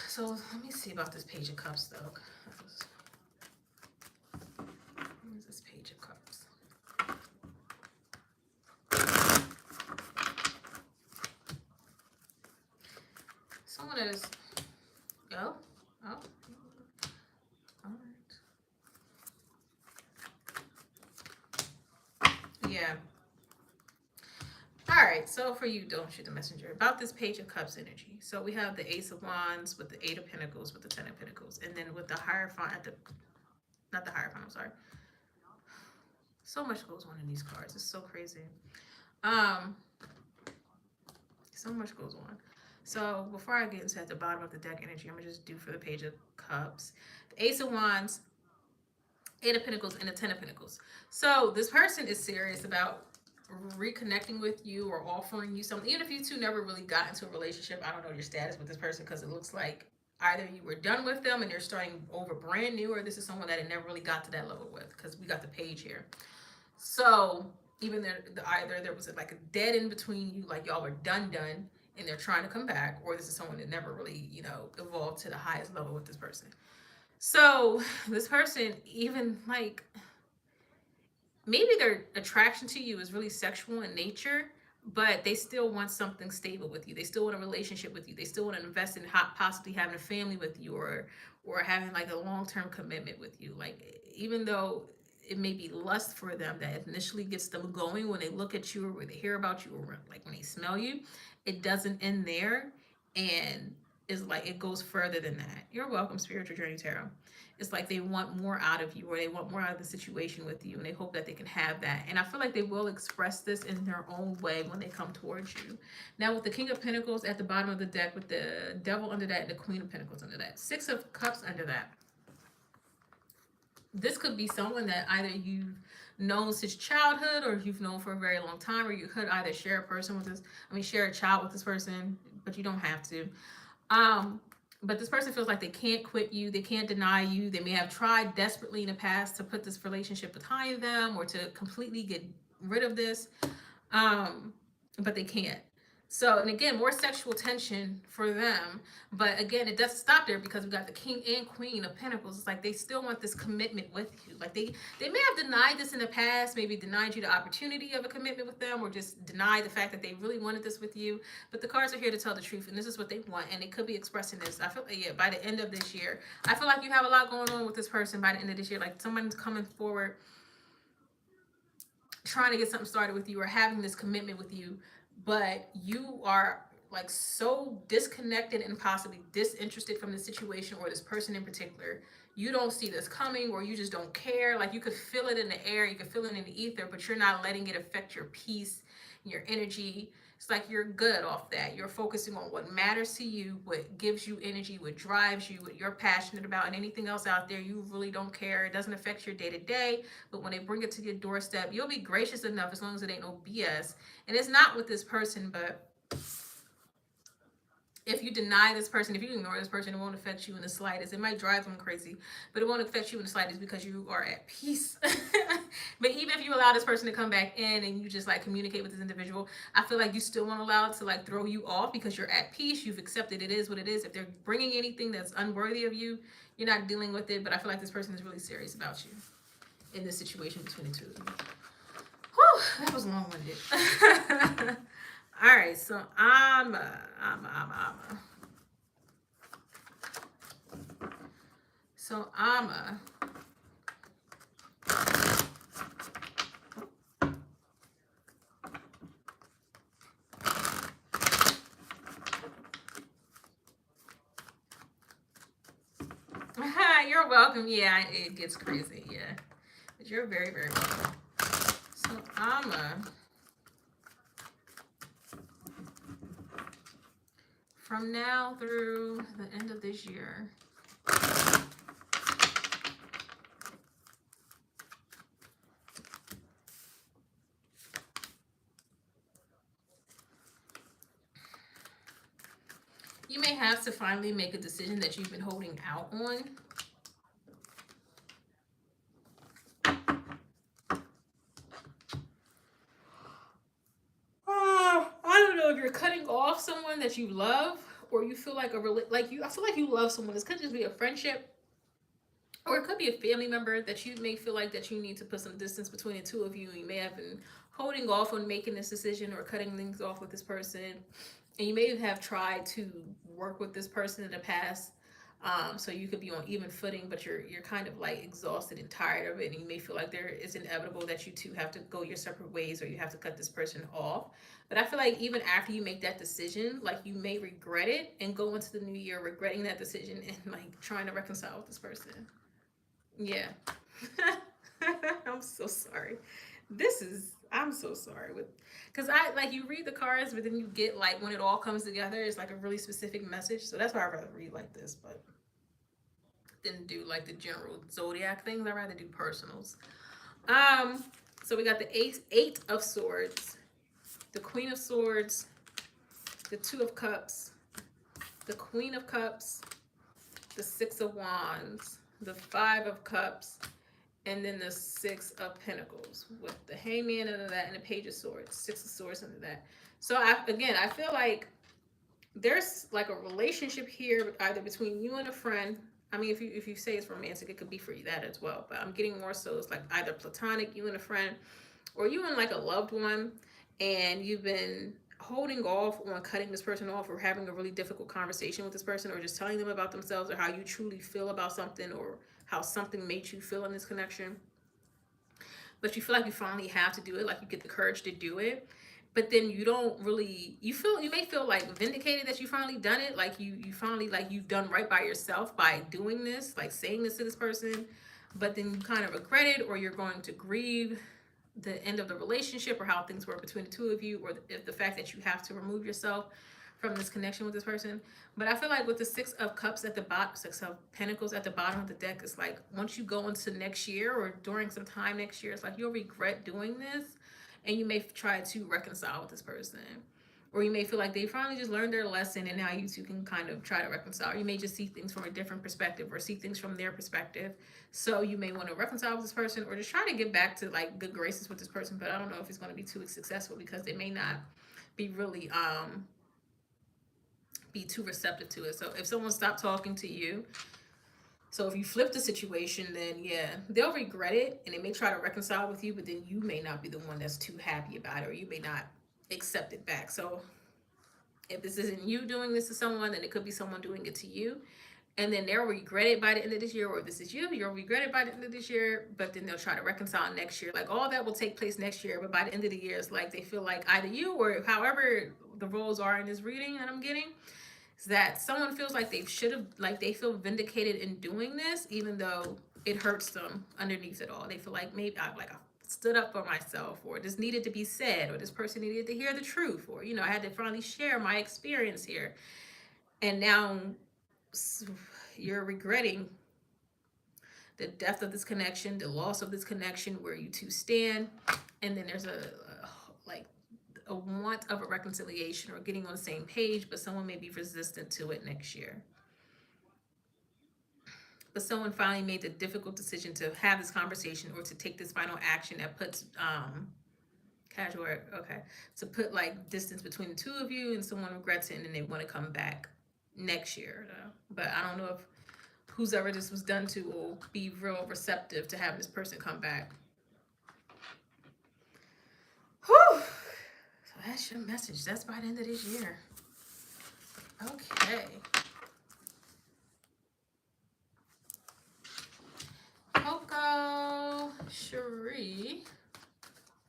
So let me see about this Page of Cups, though. What is this Page of Cups? Someone is. Oh, oh, all right. Yeah. All right. So for you, don't shoot the messenger. About this Page of Cups energy. So we have the Ace of Wands with the Eight of Pentacles with the Ten of Pentacles, and then with the Hierophant at the, not the Hierophant. I'm sorry. So much goes on in these cards. It's so crazy. Um, so much goes on. So before I get into at the bottom of the deck energy, I'm gonna just do for the Page of Cups, the Ace of Wands, Eight of Pentacles, and the Ten of Pentacles. So this person is serious about reconnecting with you or offering you something. Even if you two never really got into a relationship, I don't know your status with this person because it looks like either you were done with them and they're starting over brand new, or this is someone that it never really got to that level with because we got the page here. So even there, either there was like a dead in between you, like y'all were done, and they're trying to come back, or this is someone that never really, evolved to the highest level with this person. So this person, even like maybe their attraction to you is really sexual in nature, but they still want something stable with you. They still want a relationship with you. They still want to invest in possibly having a family with you, or having like a long-term commitment with you. Like even though it may be lust for them that initially gets them going when they look at you or when they hear about you or like when they smell you, it doesn't end there, and is like it goes further than that. You're welcome, Spiritual Journey Tarot. It's like they want more out of you or they want more out of the situation with you and they hope that they can have that. And I feel like they will express this in their own way when they come towards you. Now with the King of Pentacles at the bottom of the deck, with the Devil under that and the Queen of Pentacles under that, Six of Cups under that, this could be someone that either you've known since childhood or you've known for a very long time, or you could either share a person with this, share a child with this person, but you don't have to. But this person feels like they can't quit you, they can't deny you. They may have tried desperately in the past to put this relationship behind them or to completely get rid of this, but they can't. So, and again, more sexual tension for them. But again, it doesn't stop there because we got the King and Queen of Pentacles. It's like they still want this commitment with you. Like they may have denied this in the past, maybe denied you the opportunity of a commitment with them, or just denied the fact that they really wanted this with you. But the cards are here to tell the truth, and this is what they want. And they could be expressing this. I feel like, yeah, by the end of this year, I feel like you have a lot going on with this person by the end of this year. Like someone's coming forward, trying to get something started with you or having this commitment with you, but you are like so disconnected and possibly disinterested from the situation or this person in particular. You don't see this coming, or you just don't care. Like you could feel it in the air, you could feel it in the ether, but you're not letting it affect your peace, your energy. It's like you're good off that. You're focusing on what matters to you, what gives you energy, what drives you, what you're passionate about, and anything else out there, you really don't care. It doesn't affect your day to day, but when they bring it to your doorstep, you'll be gracious enough as long as it ain't no BS. And it's not with this person, but if you deny this person, if you ignore this person, it won't affect you in the slightest. It might drive them crazy, but it won't affect you in the slightest because you are at peace. But even if you allow this person to come back in and you just like communicate with this individual, I feel like you still won't allow it to like throw you off because you're at peace. You've accepted it is what it is. If they're bringing anything that's unworthy of you, you're not dealing with it. But I feel like this person is really serious about you in this situation between the two of you. Whew, that was long-winded. All right, so I'm. So you're welcome. Yeah, it gets crazy. Yeah, but you're very, very welcome. So from now through the end of this year. You may have to finally make a decision that you've been holding out on. I don't know if you're cutting off someone that you love, or you feel like I feel like you love someone. This could just be a friendship, or it could be a family member that you may feel like that you need to put some distance between the two of you. You may have been holding off on making this decision or cutting things off with this person, and you may have tried to work with this person in the past, so you could be on even footing, but you're kind of like exhausted and tired of it, and you may feel like there is inevitable that you two have to go your separate ways, or you have to cut this person off. But I feel like even after you make that decision, like you may regret it and go into the new year regretting that decision and like trying to reconcile with this person. Yeah. I'm so sorry. I'm so sorry with, because I like you read the cards, but then you get like when it all comes together, it's like a really specific message. So that's why I rather read like this, but didn't do like the general zodiac things. I rather do personals. Um, so we got the eight of swords, the Queen of Swords, the Two of Cups, the Queen of Cups, the Six of Wands, the Five of Cups, and then the Six of Pentacles with the Hangman under that and the Page of Swords, Six of Swords under that. So I feel like there's like a relationship here either between you and a friend. I mean, if you say it's romantic, it could be for you that as well. But I'm getting more so it's like either platonic, you and a friend, or you and like a loved one, and you've been holding off on cutting this person off or having a really difficult conversation with this person or just telling them about themselves or how you truly feel about something or how something made you feel in this connection, but you feel like you finally have to do it, like you get the courage to do it, but then you don't really, you may feel like vindicated that you finally done it, like you finally, like you've done right by yourself by doing this, like saying this to this person, but then you kind of regret it, or you're going to grieve the end of the relationship or how things were between the two of you, or the fact that you have to remove yourself from this connection with this person. But I feel like with the Six of Cups at the bottom, Six of Pentacles at the bottom of the deck, it's like once you go into next year or during some time next year, it's like you'll regret doing this, and you may try to reconcile with this person. Or you may feel like they finally just learned their lesson and now you two can kind of try to reconcile. You may just see things from a different perspective or see things from their perspective. So you may want to reconcile with this person or just try to get back to like good graces with this person. But I don't know if it's going to be too successful because they may not be really be too receptive to it. So if someone stopped talking to you, so if you flip the situation, then yeah, they'll regret it and they may try to reconcile with you, but then you may not be the one that's too happy about it, or you may not accept it back. So if this isn't you doing this to someone, then it could be someone doing it to you. And then they'll regret it by the end of this year, or if this is you, you'll regret it by the end of this year, but then they'll try to reconcile next year. Like all that will take place next year, but by the end of the year, it's like they feel like either you or however the roles are in this reading that I'm getting, is that someone feels like they should have, like they feel vindicated in doing this, even though it hurts them underneath it all. They feel like maybe I stood up for myself, or this needed to be said, or this person needed to hear the truth, or I had to finally share my experience here. And now you're regretting the depth of this connection, the loss of this connection, where you two stand, and then there's like a want of a reconciliation or getting on the same page, but someone may be resistant to it next year. But someone finally made the difficult decision to have this conversation or to take this final action that puts casual, okay, to put like distance between the two of you, and someone regrets it and then they want to come back next year. But I don't know if whoever this was done to will be real receptive to having this person come back. Whew. that's your message. That's by the end of this year. Okay.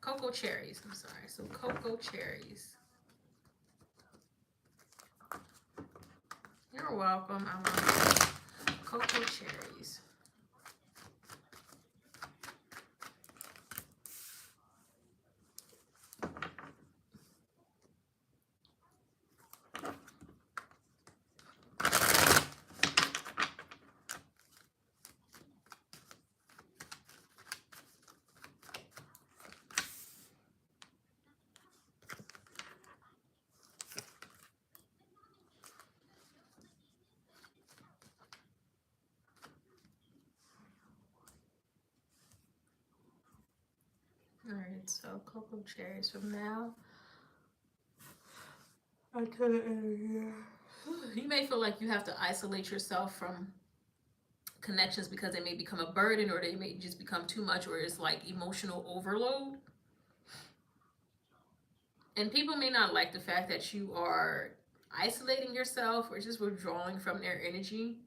Cocoa cherries. I'm sorry. So cocoa cherries. You're welcome. I love cocoa cherries. All right, so cocoa cherries from now until the end of the year. You may feel like you have to isolate yourself from connections because they may become a burden, or they may just become too much, or it's like emotional overload. And people may not like the fact that you are isolating yourself or just withdrawing from their energy.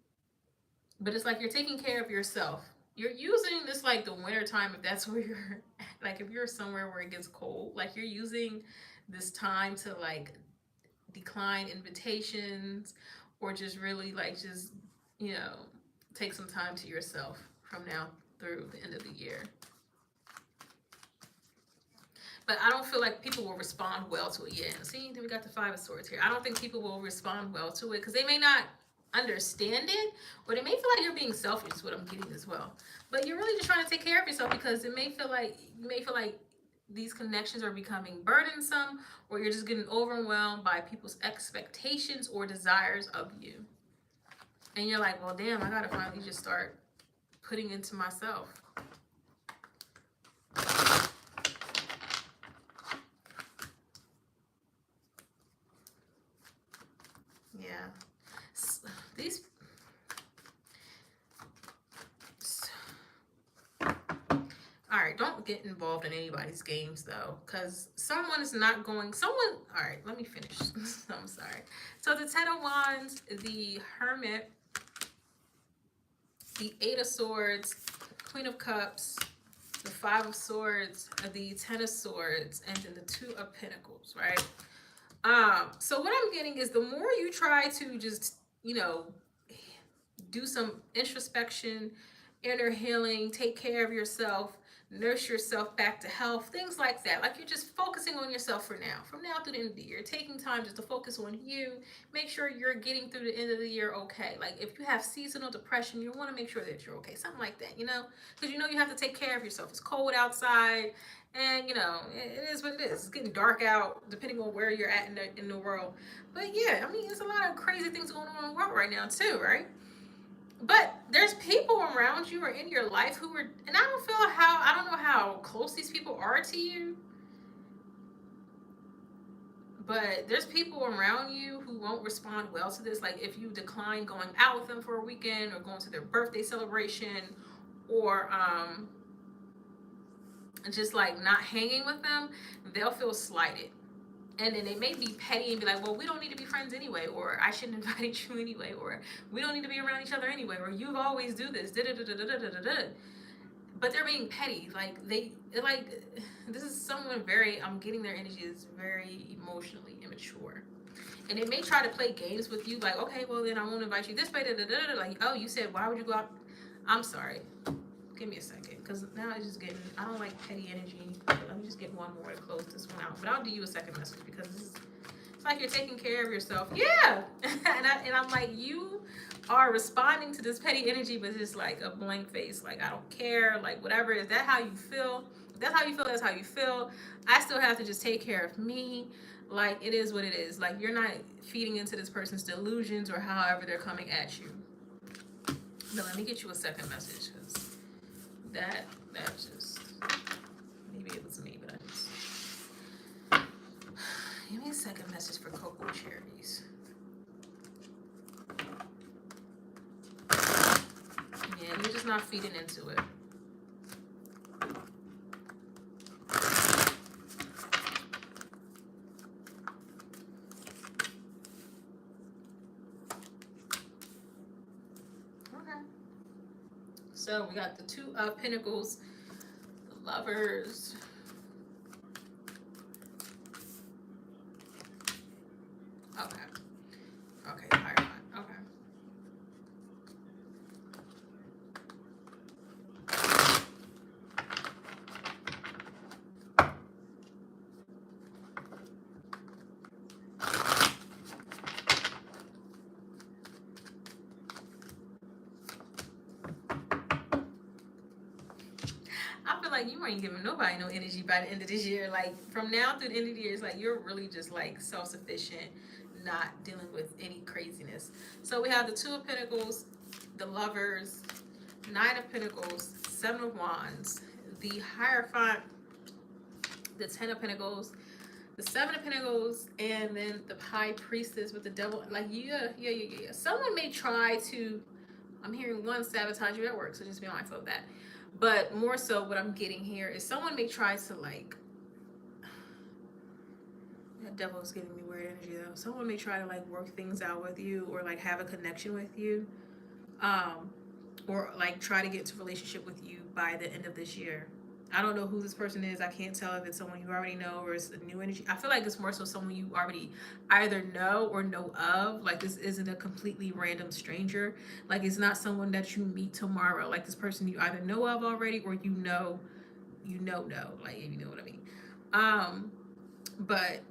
But it's like you're taking care of yourself. You're using this like the winter time, if that's where you're like, if you're somewhere where it gets cold, like you're using this time to like decline invitations, or just really like just, you know, take some time to yourself from now through the end of the year. But I don't feel like people will respond well to it. Yeah, see, we got the Five of Swords here. I don't think people will respond well to it because they may not understand it, or they may feel like you're being selfish, is what I'm getting as well. But you're really just trying to take care of yourself, because it may feel like these connections are becoming burdensome, or you're just getting overwhelmed by people's expectations or desires of you. And you're like, well, damn, I gotta finally just start putting into myself. Yeah. These. All right, don't get involved in anybody's games though, because someone is not going. Someone. All right, let me finish. I'm sorry. So the Ten of Wands, the Hermit, the Eight of Swords, Queen of Cups, the Five of Swords, the Ten of Swords, and then the Two of Pentacles. Right. So what I'm getting is the more you try to just, you know, do some introspection, inner healing, take care of yourself, nurse yourself back to health, things like that. Like you're just focusing on yourself for now. From now through the end of the year, taking time just to focus on you. Make sure you're getting through the end of the year okay. Like if you have seasonal depression, you want to make sure that you're okay. Something like that, you know? Because you know you have to take care of yourself. It's cold outside. And, you know, it is what it is. It's getting dark out, depending on where you're at in the world. But, yeah, I mean, there's a lot of crazy things going on in the world right now, too, right? But there's people around you or in your life who are, and I don't know how close these people are to you, but there's people around you who won't respond well to this. Like if you decline going out with them for a weekend, or going to their birthday celebration, or just like not hanging with them, they'll feel slighted. And then they may be petty and be like, well, we don't need to be friends anyway, or I shouldn't invite you anyway, or we don't need to be around each other anyway, or you always do this, but they're being petty. Like this is someone I'm getting their energy is very emotionally immature. And they may try to play games with you, like, okay, well then I won't invite you this way, like, oh, you said, why would you go out? I'm sorry. Give me a second, because now it's just getting, I don't like petty energy. Let me just get one more to close this one out. But I'll do you a second message, because it's like you're taking care of yourself. Yeah. and I'm like, you are responding to this petty energy, but it's like a blank face. Like, I don't care. Like, whatever. Is that how you feel? If that's how you feel, that's how you feel. I still have to just take care of me. Like, it is what it is. Like, you're not feeding into this person's delusions or however they're coming at you. But let me get you a second message, because that just, maybe it was me, but I just, give me a second message for cocoa cherries. Yeah, you're just not feeding into it. So we got the Two of Pentacles, the Lovers. Okay. Okay, Hierophant. Okay. I feel like you ain't giving nobody no energy by the end of this year. Like from now through the end of the year, it's like you're really just like self-sufficient, not dealing with any craziness. So we have the Two of Pentacles, the Lovers, Nine of Pentacles, Seven of Wands, the Hierophant, the Ten of Pentacles, the Seven of Pentacles, and then the High Priestess with the Devil. Like yeah. Someone may try to. I'm hearing one sabotage you at work, so just be mindful of that. But more so, what I'm getting here is someone may try to like. That devil is giving me weird energy though. Someone may try to like work things out with you or like have a connection with you, or like try to get into a relationship with you by the end of this year. I don't know who this person is. I can't tell if it's someone you already know or it's a new energy. I feel like it's more so someone you already either know or know of. Like this isn't a completely random stranger. Like it's not someone that you meet tomorrow. Like this person you either know of already or you know. Like if you know what I mean. But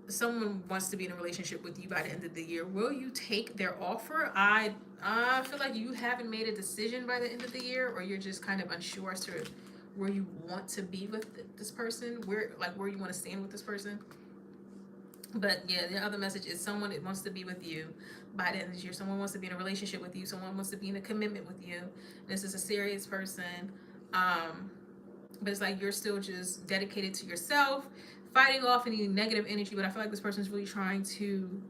someone wants to be in a relationship with you by the end of the year. Will you take their offer? I feel like you haven't made a decision by the end of the year, or you're just kind of unsure as to where you want to be with this person, where you want to stand with this person. But yeah, the other message is someone that wants to be with you by the end of this year. Someone wants to be in a relationship with you. Someone wants to be in a commitment with you. This is a serious person. But it's like you're still just dedicated to yourself, fighting off any negative energy. But I feel like this person's really trying to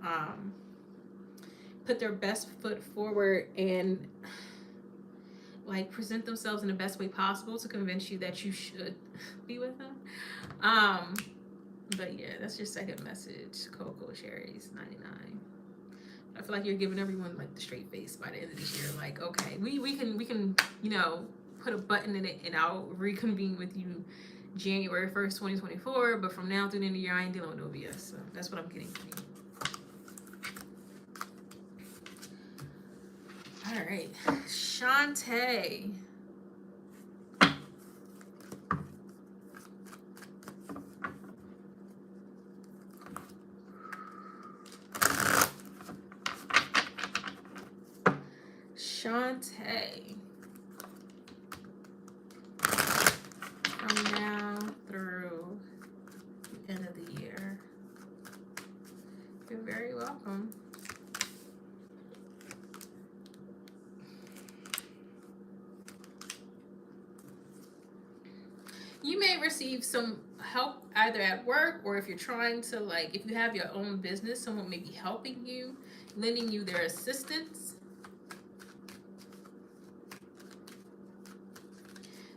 put their best foot forward and like present themselves in the best way possible to convince you that you should be with them. But yeah, that's your second message. Cocoa Cherries 99. I feel like you're giving everyone like the straight face by the end of this year. Like, okay, we can put a button in it and I'll reconvene with you January 1st, 2024. But from now through the end of the year, I ain't dealing with no BS. So that's what I'm getting from you. All right, Shantae. Shantae. From now through the end of the year. You're very welcome. You may receive some help either at work or if you're trying to like, if you have your own business, someone may be helping you, lending you their assistance.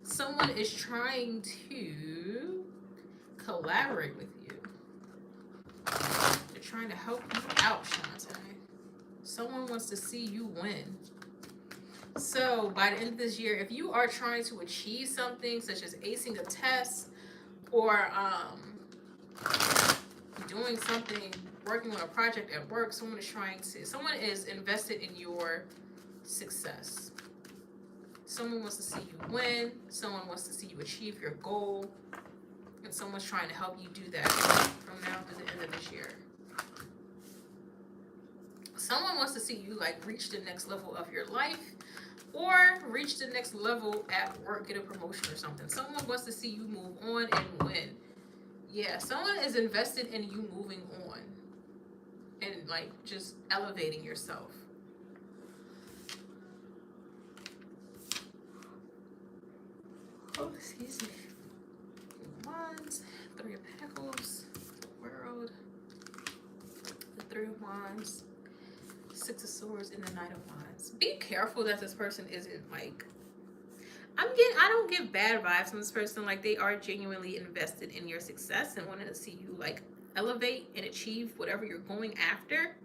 Someone is trying to collaborate with you. They're trying to help you out, Shantae. Someone wants to see you win. So by the end of this year, if you are trying to achieve something such as acing a test or doing something, working on a project at work, someone is invested in your success. Someone wants to see you win. Someone wants to see you achieve your goal. And someone's trying to help you do that from now through the end of this year. Someone wants to see you like reach the next level of your life or reach the next level at work, get a promotion or something. Someone wants to see you move on and win. Yeah, someone is invested in you moving on and like just elevating yourself. Oh, excuse me. Wands, Three of Pentacles, World, the Three of Wands, Six of Swords, and the Knight of Wands. Be careful that this person isn't like, I don't get bad vibes from this person. Like they are genuinely invested in your success and wanting to see you like elevate and achieve whatever you're going after.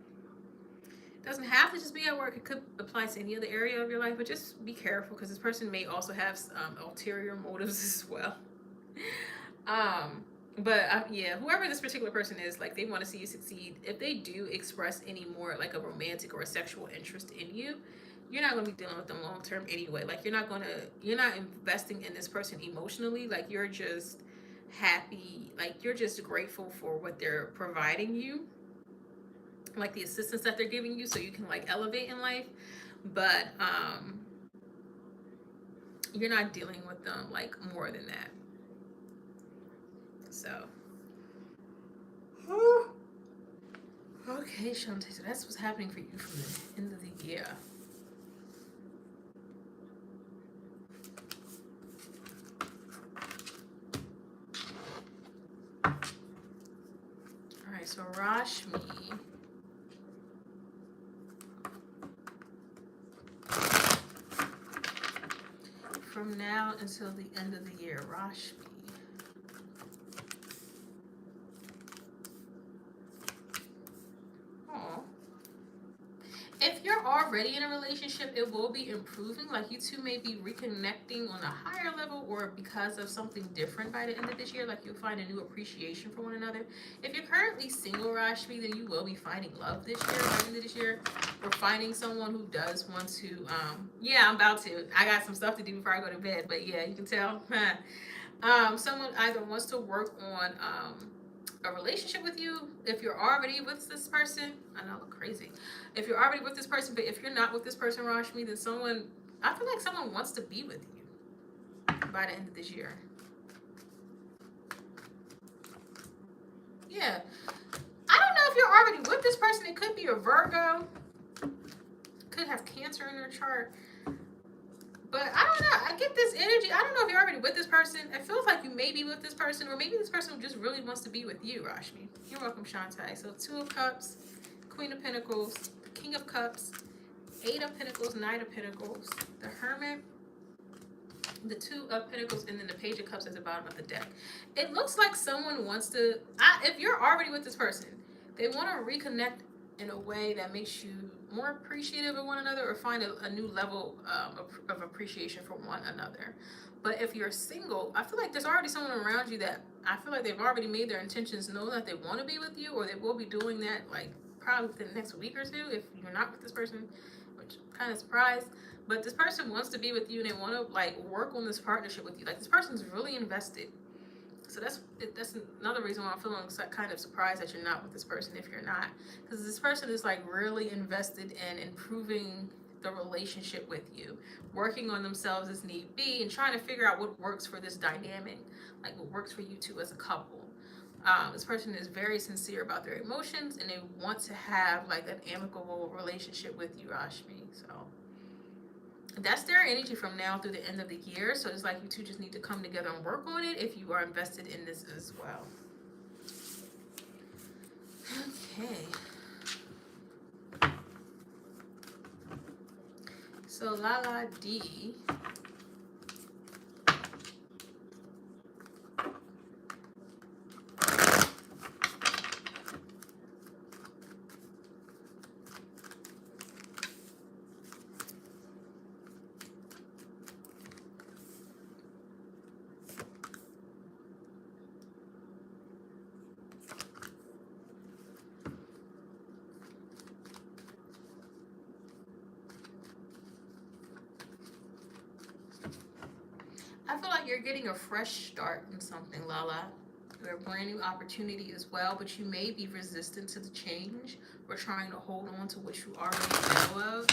Doesn't have to just be at work. It could apply to any other area of your life, but just be careful because this person may also have ulterior motives as well. Um, but yeah, whoever this particular person is, like they want to see you succeed. If they do express any more like a romantic or a sexual interest in you, you're not going to be dealing with them long term anyway. Like you're not investing in this person emotionally. Like you're just happy, like you're just grateful for what they're providing you, like the assistance that they're giving you so you can like elevate in life. But you're not dealing with them like more than that. So okay, Shantae, so that's what's happening for you from the end of the year. All right, so Rashmi. From now until the end of the year, Rashmi. Aw. If you're already in a relationship, it will be improving. Like you two may be reconnecting on a higher level or because of something different by the end of this year. Like you'll find a new appreciation for one another. If you're currently single, Rashmi, then you will be finding love this year, by the end of this year. Or finding someone who does want to, yeah, I'm about to. I got some stuff to do before I go to bed, but yeah, you can tell. Someone either wants to work on a relationship with you. If you're already with this person, I know I look crazy. If you're already with this person, but if you're not with this person, Rashmi, then I feel like someone wants to be with you by the end of this year. Yeah. I don't know if you're already with this person. It could be a Virgo. Could have Cancer in their chart. But I don't know. I get this energy. I don't know if you're already with this person. It feels like you may be with this person, or maybe this person just really wants to be with you, Rashmi. You're welcome, Shantae. So 2 of Cups, Queen of Pentacles, King of Cups, 8 of Pentacles, 9 of Pentacles, the Hermit, the 2 of Pentacles, and then the Page of Cups at the bottom of the deck. It looks like someone wants to, if you're already with this person, they want to reconnect in a way that makes you more appreciative of one another or find a new level of appreciation for one another. But if you're single, I feel like there's already someone around you that I feel like they've already made their intentions known that they want to be with you, or they will be doing that like probably within the next week or two if you're not with this person, which I'm kind of surprised. But this person wants to be with you and they want to like work on this partnership with you. Like this person's really invested. So that's another reason why I'm feeling kind of surprised that you're not with this person if you're not. Because this person is like really invested in improving the relationship with you, working on themselves as need be, and trying to figure out what works for this dynamic, like what works for you two as a couple. This person is very sincere about their emotions and they want to have like an amicable relationship with you, Rashmi. So that's their energy from now through the end of the year. So it's like you two just need to come together and work on it if you are invested in this as well. Okay. So Lala D. I feel like you're getting a fresh start in something, Lala. You're a brand new opportunity as well, but you may be resistant to the change or trying to hold on to what you already know of,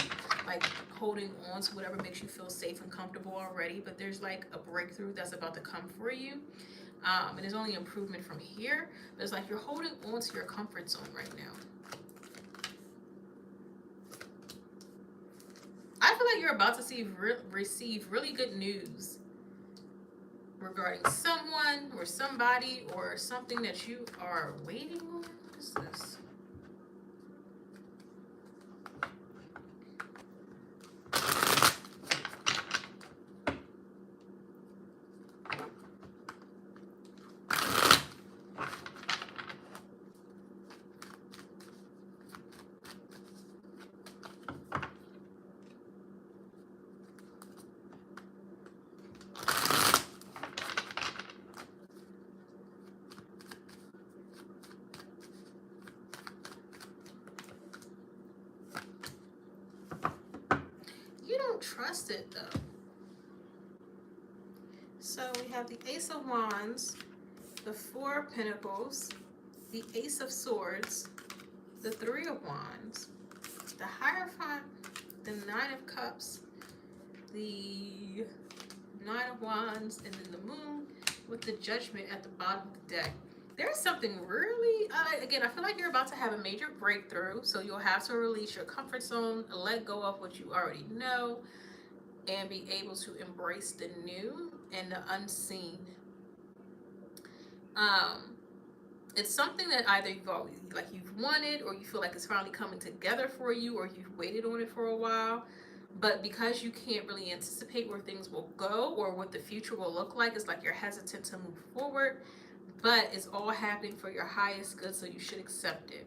like holding on to whatever makes you feel safe and comfortable already. But there's like a breakthrough that's about to come for you. And there's only improvement from here. But it's like you're holding on to your comfort zone right now. I feel like you're about to receive really good news regarding someone or somebody or something that you are waiting on. What is this? don't trust it though. So we have the Ace of Wands, the Four of Pentacles, the Ace of Swords, the Three of Wands, the Hierophant, the Nine of Cups, the Nine of Wands, and then the Moon with the Judgment at the bottom of the deck. There's something really, again, I feel like you're about to have a major breakthrough, so you'll have to release your comfort zone, let go of what you already know, and be able to embrace the new and the unseen. It's something that either you've always, like, you've wanted, or you feel like it's finally coming together for you, or you've waited on it for a while. But because you can't really anticipate where things will go or what the future will look like, it's like you're hesitant to move forward. But it's all happening for your highest good, so you should accept it.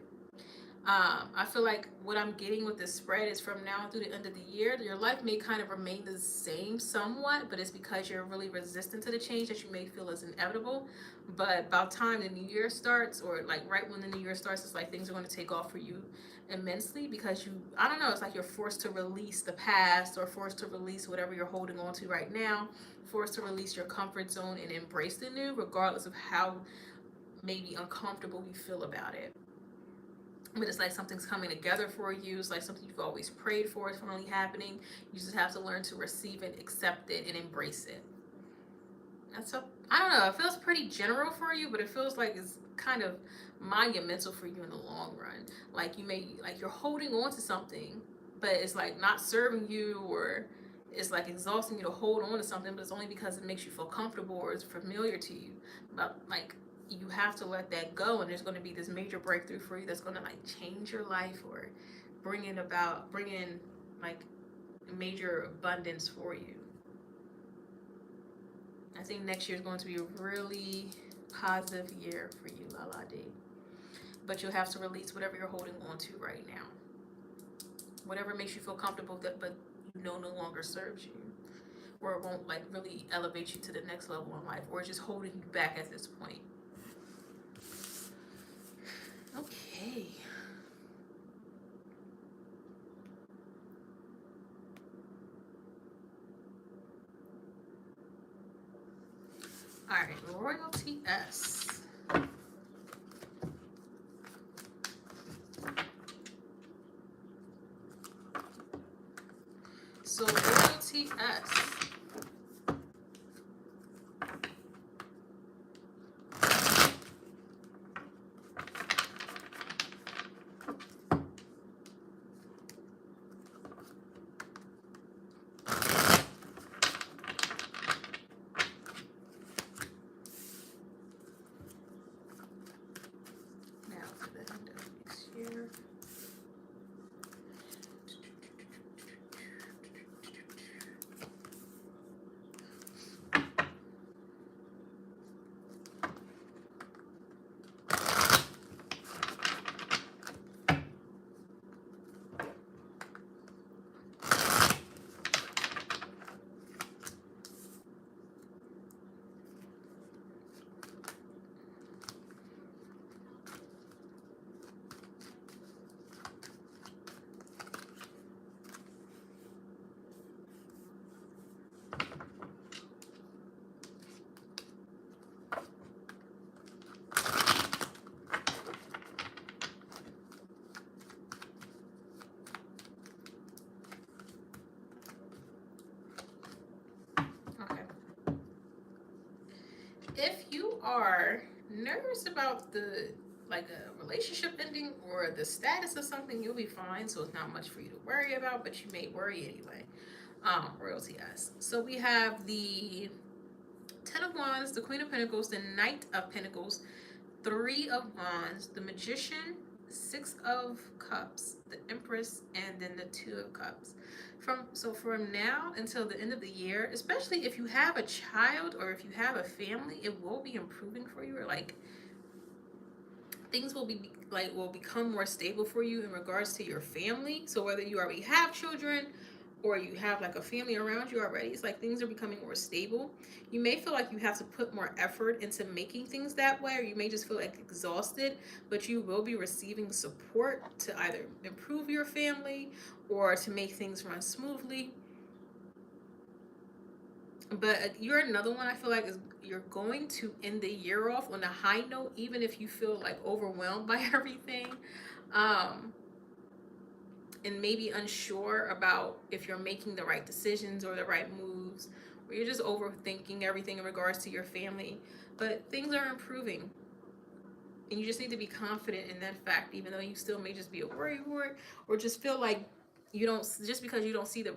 I feel like what I'm getting with this spread is from now through the end of the year, your life may kind of remain the same somewhat, but it's because you're really resistant to the change that you may feel is inevitable. But by the time the new year starts, or like right when the new year starts, it's like things are going to take off for you immensely, because I don't know, it's like you're forced to release the past, or forced to release whatever you're holding on to right now, forced to release your comfort zone and embrace the new, regardless of how maybe uncomfortable you feel about it. But it's like something's coming together for you. It's like something you've always prayed for is finally happening. You just have to learn to receive it, accept it, and embrace it. I don't know, it feels pretty general for you, but it feels like it's kind of monumental for you in the long run. Like you're holding on to something, but it's like not serving you, or it's like exhausting you to hold on to something, but it's only because it makes you feel comfortable or it's familiar to you. But like, you have to let that go, and there's going to be this major breakthrough for you that's going to like change your life, or bring in like major abundance for you. I think next year is going to be a really positive year for you, Lala D. But you'll have to release whatever you're holding on to right now. Whatever makes you feel comfortable, but you know no longer serves you, or it won't like really elevate you to the next level in life, or just holding you back at this point. Okay. All right, Royalty S. So Royalty S. If you are nervous about a relationship ending or the status of something, you'll be fine. So it's not much for you to worry about, but you may worry anyway. Royalty S. So we have the Ten of Wands, the Queen of Pentacles, the Knight of Pentacles, Three of Wands, the Magician, Six of Cups, the Empress, and then the Two of Cups. From now until the end of the year, especially if you have a child or if you have a family, it will be improving for you, or like things will become more stable for you in regards to your family. So whether you already have children or you have like a family around you already, it's like things are becoming more stable. You may feel like you have to put more effort into making things that way, or you may just feel like exhausted, but you will be receiving support to either improve your family or to make things run smoothly. But you're another one I feel like is you're going to end the year off on a high note, even if you feel like overwhelmed by everything. Um, and maybe unsure about if you're making the right decisions or the right moves, or you're just overthinking everything in regards to your family. But things are improving, and you just need to be confident in that fact, even though you still may just be a worrywart, or just feel like you don't, just because you don't see the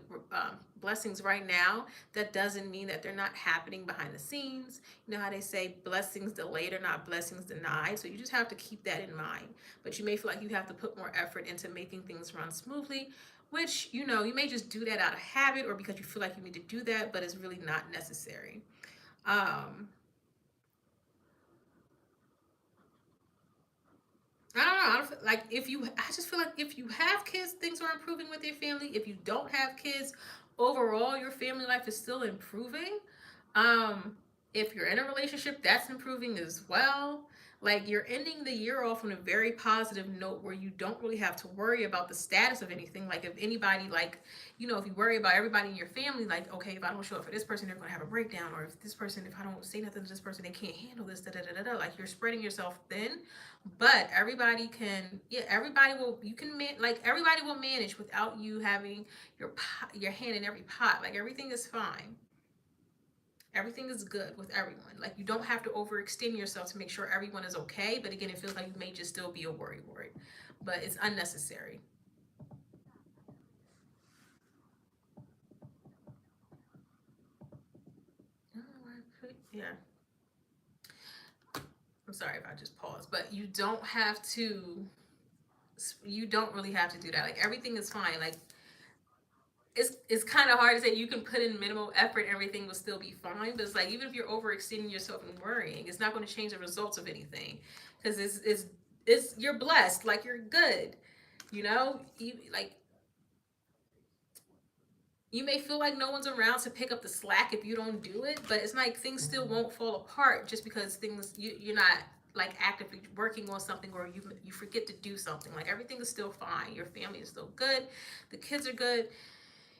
blessings right now, that doesn't mean that they're not happening behind the scenes. You know how they say blessings delayed are not blessings denied, so you just have to keep that in mind. But you may feel like you have to put more effort into making things run smoothly, which, you know, you may just do that out of habit or because you feel like you need to do that, but it's really not necessary. um I don't know. I don't feel, like if you, I just feel like if you have kids, things are improving with your family. If you don't have kids, overall, your family life is still improving. Um, if you're in a relationship, that's improving as well. Like you're ending the year off on a very positive note where you don't really have to worry about the status of anything. Like if anybody, like, you know, if you worry about everybody in your family, like, okay, if I don't show up for this person, they're going to have a breakdown. Or if this person, if I don't say nothing to this person, they can't handle this, da da da da da. Like you're spreading yourself thin, but everybody can, yeah, everybody will, you can like everybody will manage without you having your pot, your hand in every pot. Like everything is fine, everything is good with everyone. Like you don't have to overextend yourself to make sure everyone is okay, but again, it feels like you may just still be a worry wart, but it's unnecessary. Yeah, I'm sorry if I just paused, but you don't have to, you don't really have to do that. Like everything is fine. Like it's kind of hard to say you can put in minimal effort and everything will still be fine, but it's like even if you're overextending yourself and worrying, it's not going to change the results of anything, because it's you're blessed, like you're good, you know. Like you may feel like no one's around to pick up the slack if you don't do it, but it's like things still won't fall apart just because things, you're not like actively working on something, or you forget to do something. Like everything is still fine, your family is still good, the kids are good.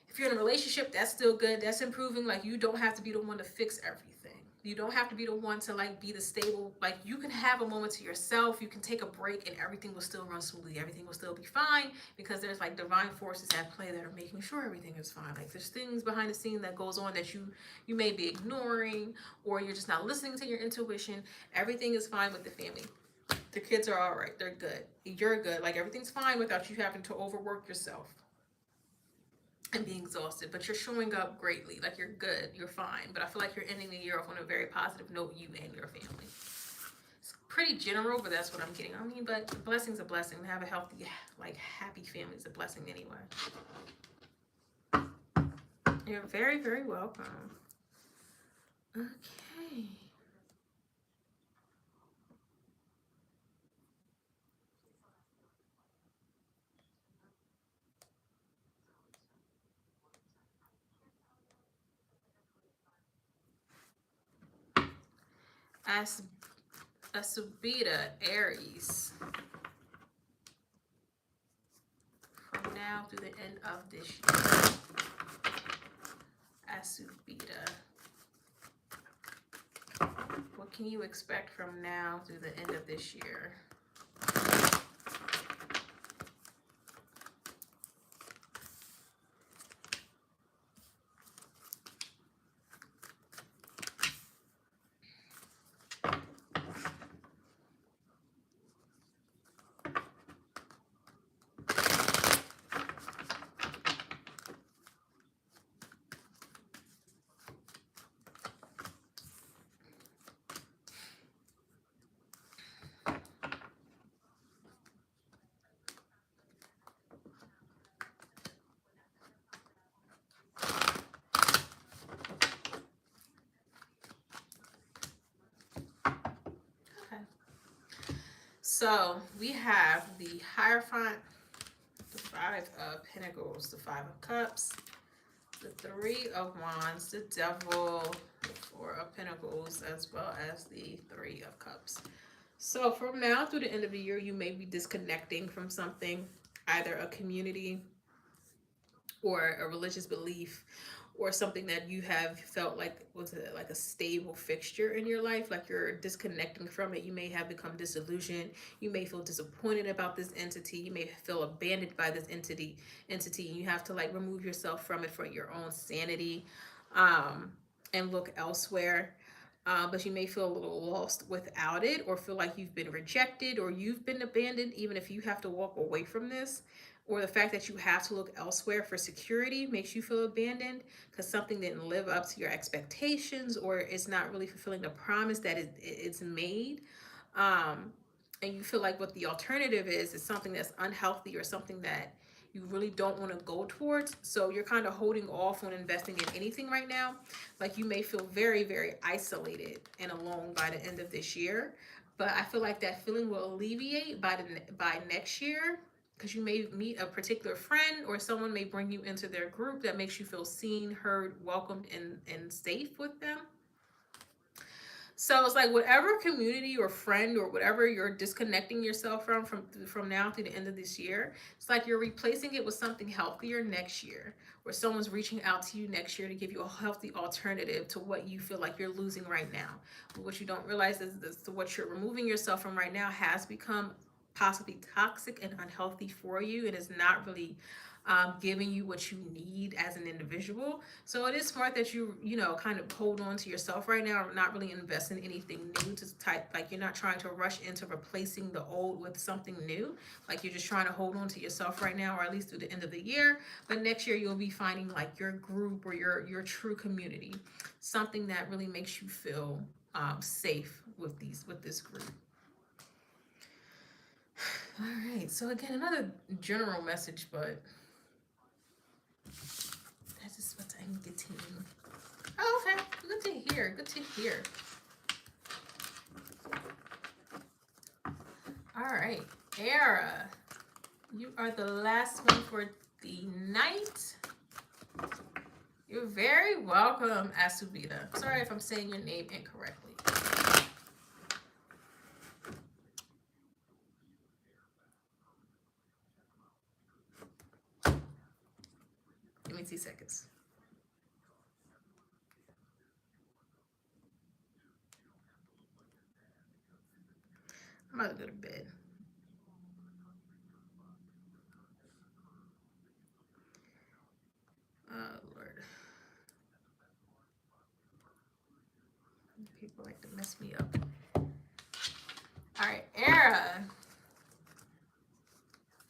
If you're in a relationship, that's still good, that's improving. Like you don't have to be the one to fix everything, you don't have to be the one to like be the stable. Like you can have a moment to yourself, you can take a break, and everything will still run smoothly, everything will still be fine, because there's like divine forces at play that are making sure everything is fine. Like there's things behind the scene that goes on that you may be ignoring, or you're just not listening to your intuition. Everything is fine with the family, the kids are all right, they're good, you're good. Like everything's fine without you having to overwork yourself and being exhausted, but you're showing up greatly. Like you're good, you're fine. But I feel like you're ending the year off on a very positive note, you and your family. It's pretty general, but that's what I'm getting. I mean, but a blessing's a blessing. To have a healthy, like happy family is a blessing anyway. You're very, very welcome. Okay. As Asubita, Aries, from now through the end of this year. Asubita. What can you expect from now through the end of this year? Okay. So we have the Hierophant, the Five of Pentacles, the Five of Cups, the Three of Wands, the Devil, the Four of Pentacles, as well as the Three of Cups. So from now through the end of the year, you may be disconnecting from something, either a community or a religious belief or something that you have felt like was like a stable fixture in your life, like you're disconnecting from it. You may have become disillusioned. You may feel disappointed about this entity. You may feel abandoned by this entity. You have to like remove yourself from it for your own sanity, um, and look elsewhere. But you may feel a little lost without it, or feel like you've been rejected or you've been abandoned, even if you have to walk away from this. Or the fact that you have to look elsewhere for security makes you feel abandoned because something didn't live up to your expectations, or it's not really fulfilling the promise that it's made. Um, and you feel like what the alternative is something that's unhealthy or something that you really don't want to go towards. So you're kind of holding off on investing in anything right now. Like you may feel very, very isolated and alone by the end of this year. But I feel like that feeling will alleviate by next year, because you may meet a particular friend or someone may bring you into their group that makes you feel seen, heard, welcomed, and safe with them. So it's like whatever community or friend or whatever you're disconnecting yourself from now through the end of this year, it's like you're replacing it with something healthier next year, where someone's reaching out to you next year to give you a healthy alternative to what you feel like you're losing right now. But what you don't realize is what you're removing yourself from right now has become possibly toxic and unhealthy for you, and is not really giving you what you need as an individual. So it is smart that you know, kind of hold on to yourself right now, not really invest in anything new to type, like you're not trying to rush into replacing the old with something new. Like you're just trying to hold on to yourself right now, or at least through the end of the year. But next year you'll be finding like your group or your true community, something that really makes you feel safe with this group. All right. So again, another general message, but that is what I'm getting. Oh, okay. Good to hear. Good to hear. All right. Era, you are the last one for the night. You're very welcome, Asubita. Sorry if I'm saying your name incorrectly. Give me 2 seconds. I'm about to go to bed. Oh, Lord. People like to mess me up. All right, Era.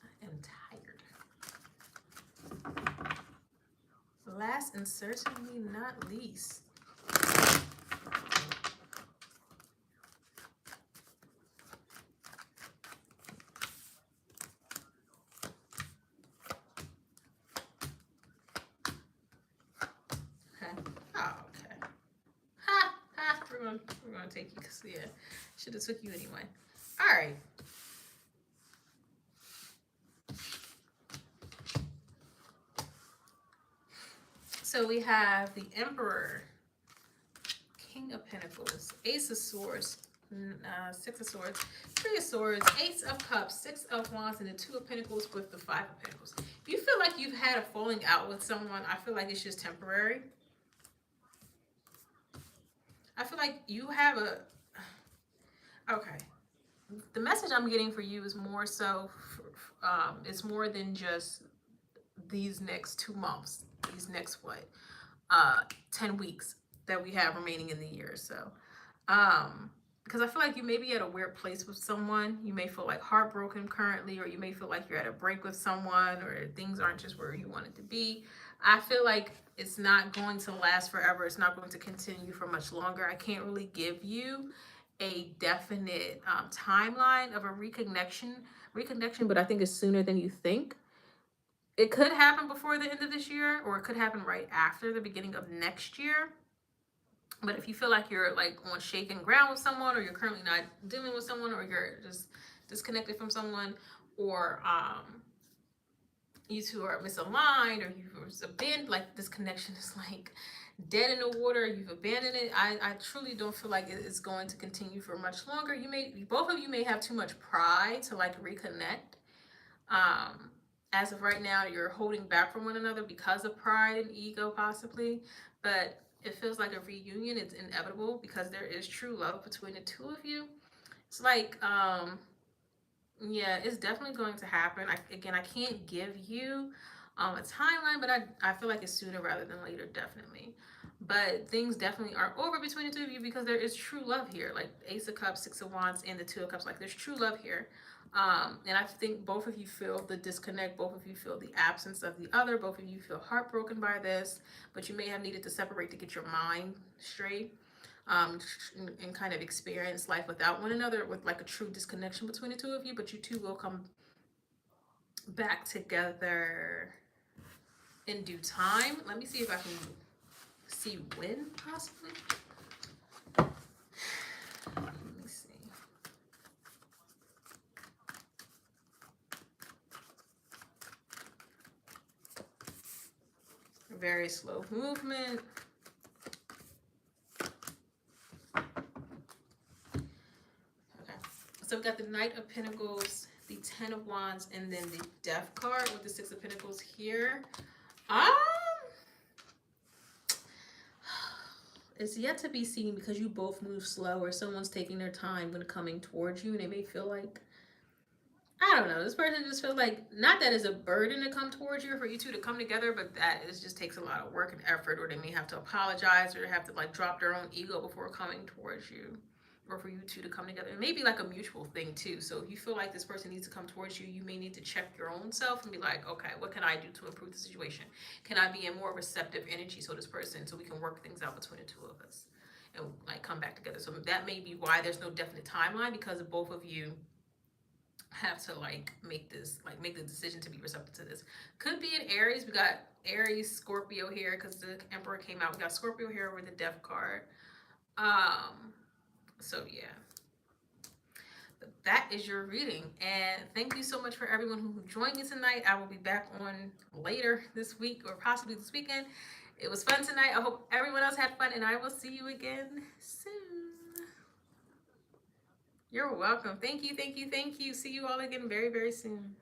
I am tired. Last and certainly not least. Okay. Oh, okay. Ha! Ha! We're gonna take you because, yeah, should have took you anyway. All right. So we have the Emperor, King of Pentacles, Ace of Swords, Six of Swords, Three of Swords, Ace of Cups, Six of Wands, and the Two of Pentacles with the Five of Pentacles. If you feel like you've had a falling out with someone, I feel like it's just temporary. I feel like you have a... Okay. The message I'm getting for you is more so, it's more than just these next 2 months, these next, 10 weeks that we have remaining in the year. So, because I feel like you may be at a weird place with someone. You may feel like heartbroken currently, or you may feel like you're at a break with someone, or things aren't just where you want it to be. I feel like it's not going to last forever. It's not going to continue for much longer. I can't really give you a definite timeline of a reconnection, but I think it's sooner than you think. It could happen before the end of this year, or it could happen right after the beginning of next year. But if you feel like you're like on shaking ground with someone, or you're currently not dealing with someone, or you're just disconnected from someone, or you two are misaligned, or you've abandoned, like this connection is like dead in the water, you've abandoned it. I truly don't feel like it's going to continue for much longer. Both of you may have too much pride to like reconnect. as of right now, you're holding back from one another because of pride and ego, possibly. But it feels like a reunion. It's inevitable because there is true love between the two of you. It's like, yeah, it's definitely going to happen. Again, I can't give you a timeline, but I feel like it's sooner rather than later, definitely. But things definitely are over between the two of you because there is true love here. Like Ace of Cups, Six of Wands, and the Two of Cups. Like there's true love here. And I think both of you feel the disconnect. Both of you feel the absence of the other. Both of you feel heartbroken by this, but you may have needed to separate to get your mind straight, and kind of experience life without one another with like a true disconnection between the two of you, but you two will come back together in due time. Let me see if I can see when, possibly. Let me see. Very slow movement. Okay. So we've got the Knight of Pentacles, the Ten of Wands, and then the Death card with the Six of Pentacles here. Um, it's yet to be seen because you both move slow, or someone's taking their time when coming towards you, and they may feel like, I don't know, this person just feels like, not that it's a burden to come towards you or for you two to come together, but that it just takes a lot of work and effort, or they may have to apologize, or have to like drop their own ego before coming towards you, or for you two to come together. It may be like a mutual thing too. So if you feel like this person needs to come towards you, you may need to check your own self and be like, okay, what can I do to improve the situation? Can I be in more receptive energy so this person, so we can work things out between the two of us and like come back together? So that may be why there's no definite timeline, because both of you have to like make the decision to be receptive to this. Could be in Aries. We got Aries, Scorpio here because the Emperor came out. We got Scorpio here with the Death card. So yeah, but that is your reading, and thank you so much for everyone who joined me tonight. I will be back on later this week or possibly this weekend. It was fun tonight. I hope everyone else had fun, and I will see you again soon. You're welcome. Thank you, thank you, thank you. See you all again very, very soon.